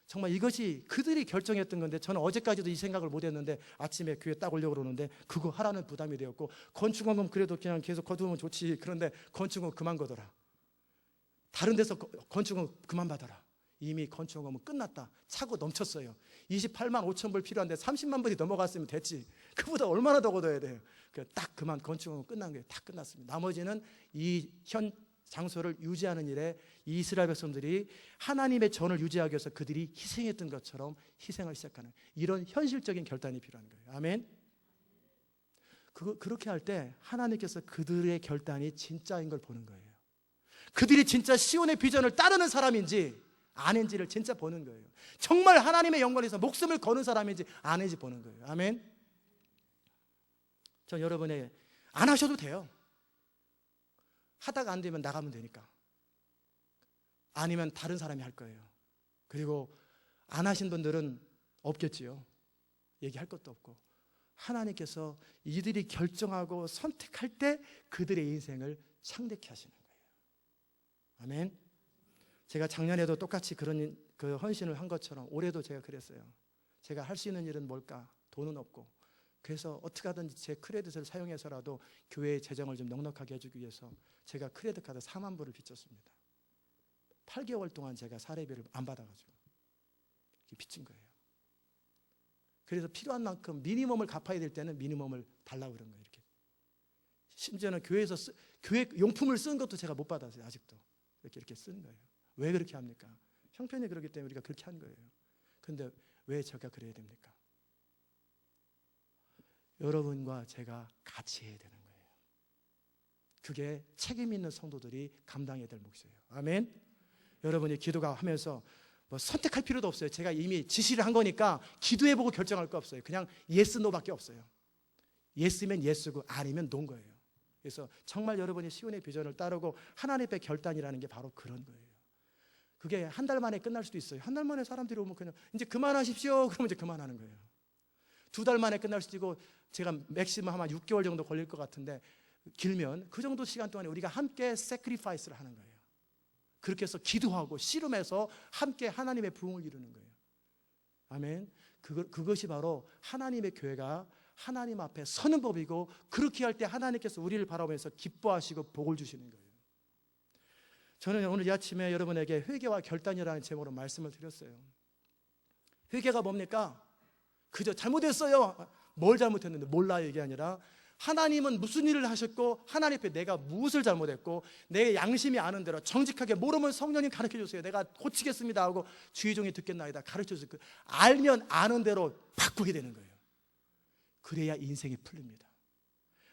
정말 이것이 그들이 결정했던 건데, 저는 어제까지도 이 생각을 못했는데 아침에 교회 딱 오려고 그러는데 그거 하라는 부담이 되었고, 건축헌금 그래도 그냥 계속 거두면 좋지. 그런데 건축헌금 그만 거둬라. 다른 데서 건축헌금 그만 받아라. 이미 건축헌금은 끝났다. 차고 넘쳤어요. 28만 5천 불 필요한데 30만 불이 넘어갔으면 됐지. 그보다 얼마나 더 걷어야 돼요. 딱 그만 건축헌금 끝난 거예요. 다 끝났습니다. 나머지는 이 현 장소를 유지하는 일에 이스라엘 백성들이 하나님의 전을 유지하기 위해서 그들이 희생했던 것처럼 희생을 시작하는, 이런 현실적인 결단이 필요한 거예요. 아멘. 그렇게 할 때 하나님께서 그들의 결단이 진짜인 걸 보는 거예요. 그들이 진짜 시온의 비전을 따르는 사람인지 아닌지를 진짜 보는 거예요. 정말 하나님의 영광을 위해서 목숨을 거는 사람인지 아닌지 보는 거예요. 아멘. 전 여러분의 안 하셔도 돼요. 하다가 안 되면 나가면 되니까. 아니면 다른 사람이 할 거예요. 그리고 안 하신 분들은 없겠지요. 얘기할 것도 없고. 하나님께서 이들이 결정하고 선택할 때 그들의 인생을 창대케 하시는 거예요. 아멘. 제가 작년에도 똑같이 그런 그 헌신을 한 것처럼 올해도 제가 그랬어요. 제가 할 수 있는 일은 뭘까? 돈은 없고. 그래서 어떻게 하든지 제 크레딧을 사용해서라도 교회의 재정을 좀 넉넉하게 해주기 위해서 제가 크레딧 카드 4만 불을 빚졌습니다. 8개월 동안 제가 사례비를 안 받아가지고 빚진 거예요. 그래서 필요한 만큼 미니멈을 갚아야 될 때는 미니멈을 달라고 그런 거예요. 이렇게. 심지어는 교회에서 교회 용품을 쓴 것도 제가 못 받았어요. 아직도 이렇게 쓴 거예요. 왜 그렇게 합니까? 형편이 그렇기 때문에 우리가 그렇게 한 거예요. 그런데 왜 제가 그래야 됩니까? 여러분과 제가 같이 해야 되는 거예요. 그게 책임 있는 성도들이 감당해야 될 몫이에요. 아멘. 여러분이 기도가 하면서 뭐 선택할 필요도 없어요. 제가 이미 지시를 한 거니까 기도해보고 결정할 거 없어요. 그냥 예스 노밖에 없어요. 예스면 예스고 아니면 노인 거예요. 그래서 정말 여러분이 시온의 비전을 따르고 하나님의 결단이라는 게 바로 그런 거예요. 그게 한 달 만에 끝날 수도 있어요. 한 달 만에 사람들이 오면 그냥 이제 그만하십시오. 그러면 이제 그만하는 거예요. 2달 만에 끝날 수도 있고, 제가 맥시멈 아마 6개월 정도 걸릴 것 같은데, 길면 그 정도 시간 동안에 우리가 함께 세크리파이스를 하는 거예요. 그렇게 해서 기도하고 씨름해서 함께 하나님의 부흥을 이루는 거예요. 아멘. 그것이 바로 하나님의 교회가 하나님 앞에 서는 법이고, 그렇게 할 때 하나님께서 우리를 바라보면서 기뻐하시고 복을 주시는 거예요. 저는 오늘 이 아침에 여러분에게 회개와 결단이라는 제목으로 말씀을 드렸어요. 회개가 뭡니까? 그저 잘못했어요. 뭘 잘못했는데 몰라요, 이게 아니라 하나님은 무슨 일을 하셨고, 하나님 앞에 내가 무엇을 잘못했고, 내 양심이 아는 대로 정직하게, 모르면 성령님 가르쳐 주세요. 내가 고치겠습니다 하고 주의 종이 듣겠나이다 가르쳐 주세요. 알면 아는 대로 바꾸게 되는 거예요. 그래야 인생이 풀립니다.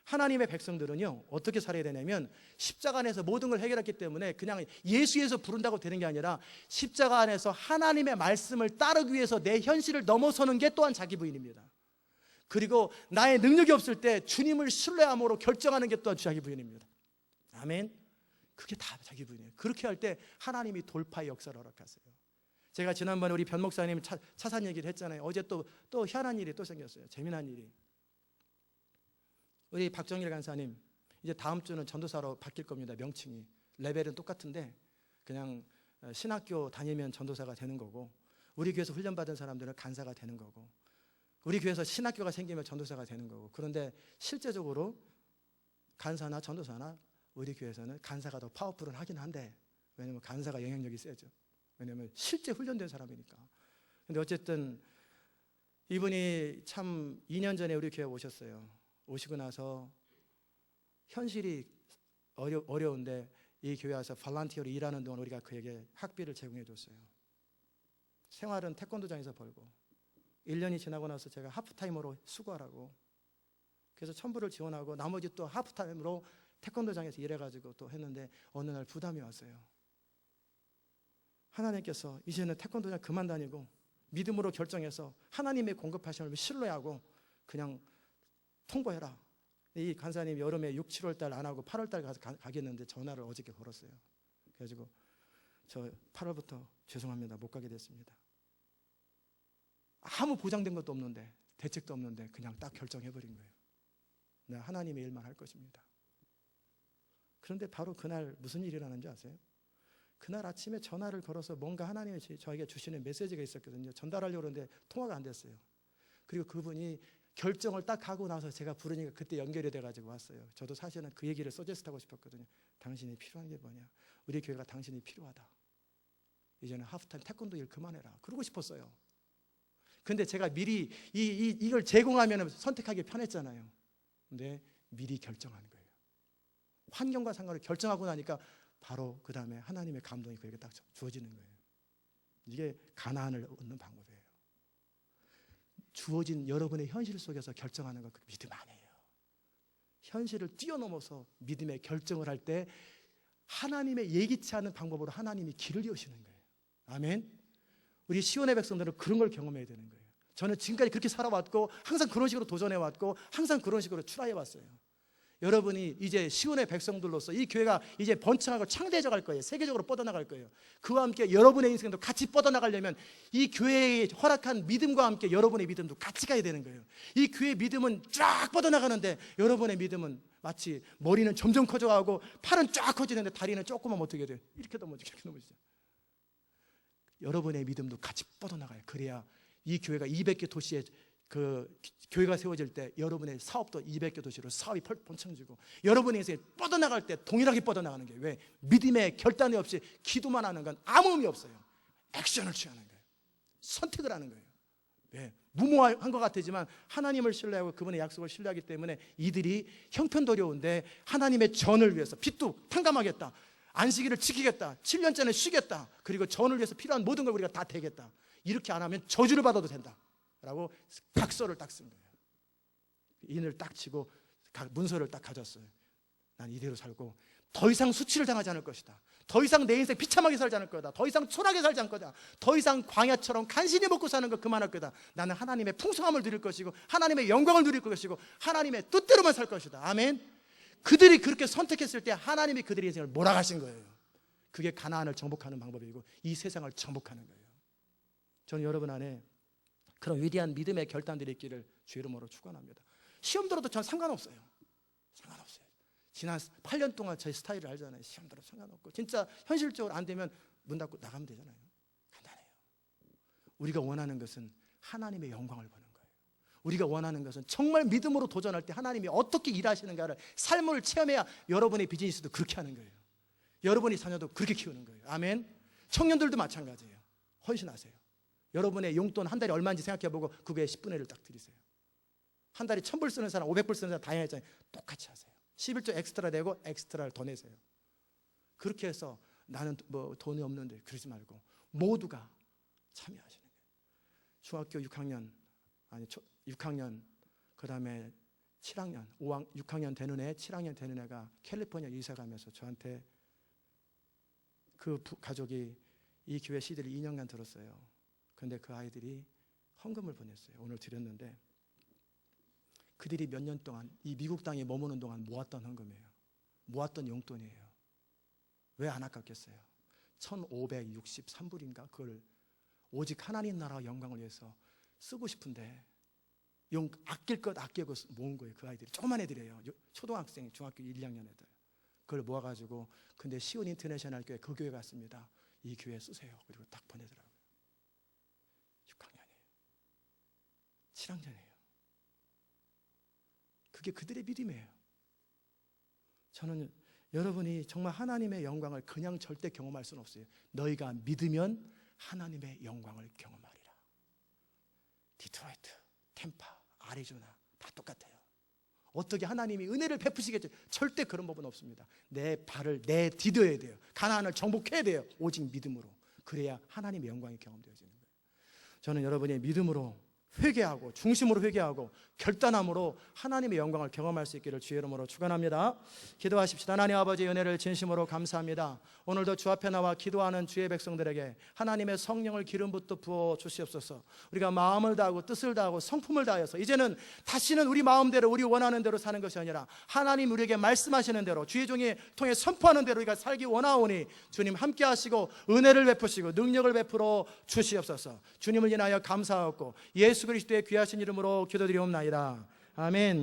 하나님의 백성들은요, 어떻게 살아야 되냐면, 십자가 안에서 모든 걸 해결했기 때문에 그냥 예수에서 부른다고 되는 게 아니라, 십자가 안에서 하나님의 말씀을 따르기 위해서 내 현실을 넘어서는 게 또한 자기 부인입니다. 그리고 나의 능력이 없을 때 주님을 신뢰함으로 결정하는 게 또한 자기 부인입니다. 아멘. 그게 다 자기 부인이에요. 그렇게 할 때 하나님이 돌파의 역사를 허락하세요. 제가 지난번에 우리 변 목사님 차산 얘기를 했잖아요. 어제 또 희한한 일이 또 생겼어요. 재미난 일이. 우리 박정일 간사님 이제 다음 주는 전도사로 바뀔 겁니다. 명칭이 레벨은 똑같은데 그냥 신학교 다니면 전도사가 되는 거고, 우리 교회에서 훈련받은 사람들은 간사가 되는 거고, 우리 교회에서 신학교가 생기면 전도사가 되는 거고. 그런데 실제적으로 간사나 전도사나 우리 교회에서는 간사가 더 파워풀은 하긴 한데, 왜냐하면 간사가 영향력이 세죠. 왜냐하면 실제 훈련된 사람이니까. 근데 어쨌든 이분이 참 2년 전에 우리 교회에 오셨어요. 오시고 나서 현실이 어려운데 이 교회 와서 발란티어로 일하는 동안 우리가 그에게 학비를 제공해 줬어요. 생활은 태권도장에서 벌고, 1년이 지나고 나서 제가 하프타임으로 수고하라고, 그래서 천불을 지원하고 나머지 또 하프타임으로 태권도장에서 일해가지고 또 했는데, 어느 날 부담이 왔어요. 하나님께서 이제는 태권도장 그만 다니고 믿음으로 결정해서 하나님의 공급하심을 신뢰하고 그냥 통보해라. 이 간사님이 여름에 6, 7월 달 안 하고 8월 달 가서 가겠는데 전화를 어저께 걸었어요. 그래가지고 저 8월부터 죄송합니다, 못 가게 됐습니다. 아무 보장된 것도 없는데, 대책도 없는데 그냥 딱 결정해버린 거예요. 내가 하나님의 일만 할 것입니다. 그런데 바로 그날 무슨 일이 일어나는지 아세요? 그날 아침에 전화를 걸어서 뭔가 하나님이 저에게 주시는 메시지가 있었거든요. 전달하려고 하는데 통화가 안 됐어요. 그리고 그분이 결정을 딱 하고 나서 제가 부르니까 그때 연결이 돼가지고 왔어요. 저도 사실은 그 얘기를 서제스트하고 싶었거든요. 당신이 필요한 게 뭐냐? 우리 교회가 당신이 필요하다. 이제는 하프타임 태권도 일 그만해라. 그러고 싶었어요. 근데 제가 미리 이걸 제공하면 선택하기 편했잖아요. 근데 미리 결정하는 거예요. 환경과 상관없이 결정하고 나니까 바로 그 다음에 하나님의 감동이 그에게 딱 주어지는 거예요. 이게 가나안을 얻는 방법이에요. 주어진 여러분의 현실 속에서 결정하는 것, 그 믿음 아니에요. 현실을 뛰어넘어서 믿음의 결정을 할 때 하나님의 예기치 않은 방법으로 하나님이 길을 여시는 거예요. 아멘. 우리 시온의 백성들은 그런 걸 경험해야 되는 거예요. 저는 지금까지 그렇게 살아왔고 항상 그런 식으로 도전해왔고 항상 그런 식으로 출하해왔어요. 여러분이 이제 시온의 백성들로서 이 교회가 이제 번창하고 창대해져 갈 거예요. 세계적으로 뻗어나갈 거예요. 그와 함께 여러분의 인생도 같이 뻗어나가려면 이 교회의 허락한 믿음과 함께 여러분의 믿음도 같이 가야 되는 거예요. 이 교회의 믿음은 쫙 뻗어나가는데 여러분의 믿음은 마치 머리는 점점 커져가고 팔은 쫙 커지는데 다리는 조금만 어떻게 돼요? 이렇게 넘어지죠. 이렇게 넘어지죠. 여러분의 믿음도 같이 뻗어나가요. 그래야 이 교회가 200개 도시에 그 교회가 세워질 때 여러분의 사업도 200개 도시로 사업이 번창지고 여러분의 인생이 뻗어나갈 때 동일하게 뻗어나가는 게, 왜? 믿음의 결단이 없이 기도만 하는 건 아무 의미 없어요. 액션을 취하는 거예요. 선택을 하는 거예요. 왜? 무모한 것 같지만 하나님을 신뢰하고 그분의 약속을 신뢰하기 때문에 이들이 형편도 어려운데 하나님의 전을 위해서 빚도 탕감하겠다, 안식일을 지키겠다, 7년째는 쉬겠다, 그리고 전을 위해서 필요한 모든 걸 우리가 다 대겠다, 이렇게 안 하면 저주를 받아도 된다 라고 각서를 딱 쓴 거예요. 인을 딱 치고 문서를 딱 가졌어요. 난 이대로 살고 더 이상 수치를 당하지 않을 것이다. 더 이상 내 인생 비참하게 살지 않을 거다. 더 이상 초라하게 살지 않을 거다. 더 이상 광야처럼 간신히 먹고 사는 거 그만할 거다. 나는 하나님의 풍성함을 누릴 것이고 하나님의 영광을 누릴 것이고 하나님의 뜻대로만 살 것이다. 아멘. 그들이 그렇게 선택했을 때 하나님이 그들의 인생을 몰아가신 거예요. 그게 가나안을 정복하는 방법이고 이 세상을 정복하는 거예요. 저는 여러분 안에 그런 위대한 믿음의 결단들이 있기를 주의 이름으로 축원합니다. 시험 들어도 전 상관없어요. 상관없어요. 지난 8년 동안 저희 스타일을 알잖아요. 시험 들어도 상관없고 진짜 현실적으로 안 되면 문 닫고 나가면 되잖아요. 간단해요. 우리가 원하는 것은 하나님의 영광을 보는 거예요. 우리가 원하는 것은 정말 믿음으로 도전할 때 하나님이 어떻게 일하시는가를 삶을 체험해야 여러분의 비즈니스도 그렇게 하는 거예요. 여러분의 자녀도 그렇게 키우는 거예요. 아멘. 청년들도 마찬가지예요. 헌신하세요. 여러분의 용돈 한 달에 얼마인지 생각해보고 그거에 10분의 1을 딱 드리세요. 한 달에 1000불 쓰는 사람, 500불 쓰는 사람 다양하잖아요. 똑같이 하세요. 11조 엑스트라 내고 엑스트라를 더 내세요. 그렇게 해서 나는 뭐 돈이 없는데 그러지 말고 모두가 참여하시는 거예요. 중학교 6학년 그 다음에 7학년 6학년 되는 애 7학년 되는 애가 캘리포니아 이사 가면서 저한테 그 가족이 이 교회 CD를 2년간 들었어요. 그런데 그 아이들이 헌금을 보냈어요. 오늘 드렸는데 그들이 몇 년 동안 이 미국 땅에 머무는 동안 모았던 헌금이에요. 모았던 용돈이에요. 왜 안 아깝겠어요? 1563불인가 그걸 오직 하나님 나라와 영광을 위해서 쓰고 싶은데 아낄 것 아끼고 모은 거예요. 그 아이들이 조그만 애들이에요. 초등학생, 중학교 1, 2학년 애들. 그걸 모아가지고 근데 시온 인터내셔널 교회 그 교회 갔습니다. 이 교회 쓰세요. 그리고 딱 보내더라고요. 6학년이에요. 7학년이에요. 그게 그들의 믿음이에요. 저는 여러분이 정말 하나님의 영광을 그냥 절대 경험할 수는 없어요. 너희가 믿으면 하나님의 영광을 경험하리라. 디트로이트, 템파, 아리조나 다 똑같아요. 어떻게 하나님이 은혜를 베푸시겠죠? 절대 그런 법은 없습니다. 내 발을 내디뎌야 돼요. 가나안을 정복해야 돼요. 오직 믿음으로. 그래야 하나님의 영광이 경험되어지는 거예요. 저는 여러분이 믿음으로 회개하고 중심으로 회개하고 결단함으로 하나님의 영광을 경험할 수 있기를 주의 이름으로 축원합니다. 기도하십시다. 하나님 아버지의 은혜를 진심으로 감사합니다. 오늘도 주 앞에 나와 기도하는 주의 백성들에게 하나님의 성령을 기름부터 부어 주시옵소서. 우리가 마음을 다하고 뜻을 다하고 성품을 다하여서 이제는 다시는 우리 마음대로 우리 원하는 대로 사는 것이 아니라 하나님 우리에게 말씀하시는 대로 주의 종이 통해 선포하는 대로 우리가 살기 원하오니 주님 함께 하시고 은혜를 베푸시고 능력을 베풀어 주시옵소서. 주님을 인하여 감사하고 예수 그리스도의 귀하신 이름으로 기도드리옵나이다. 아멘.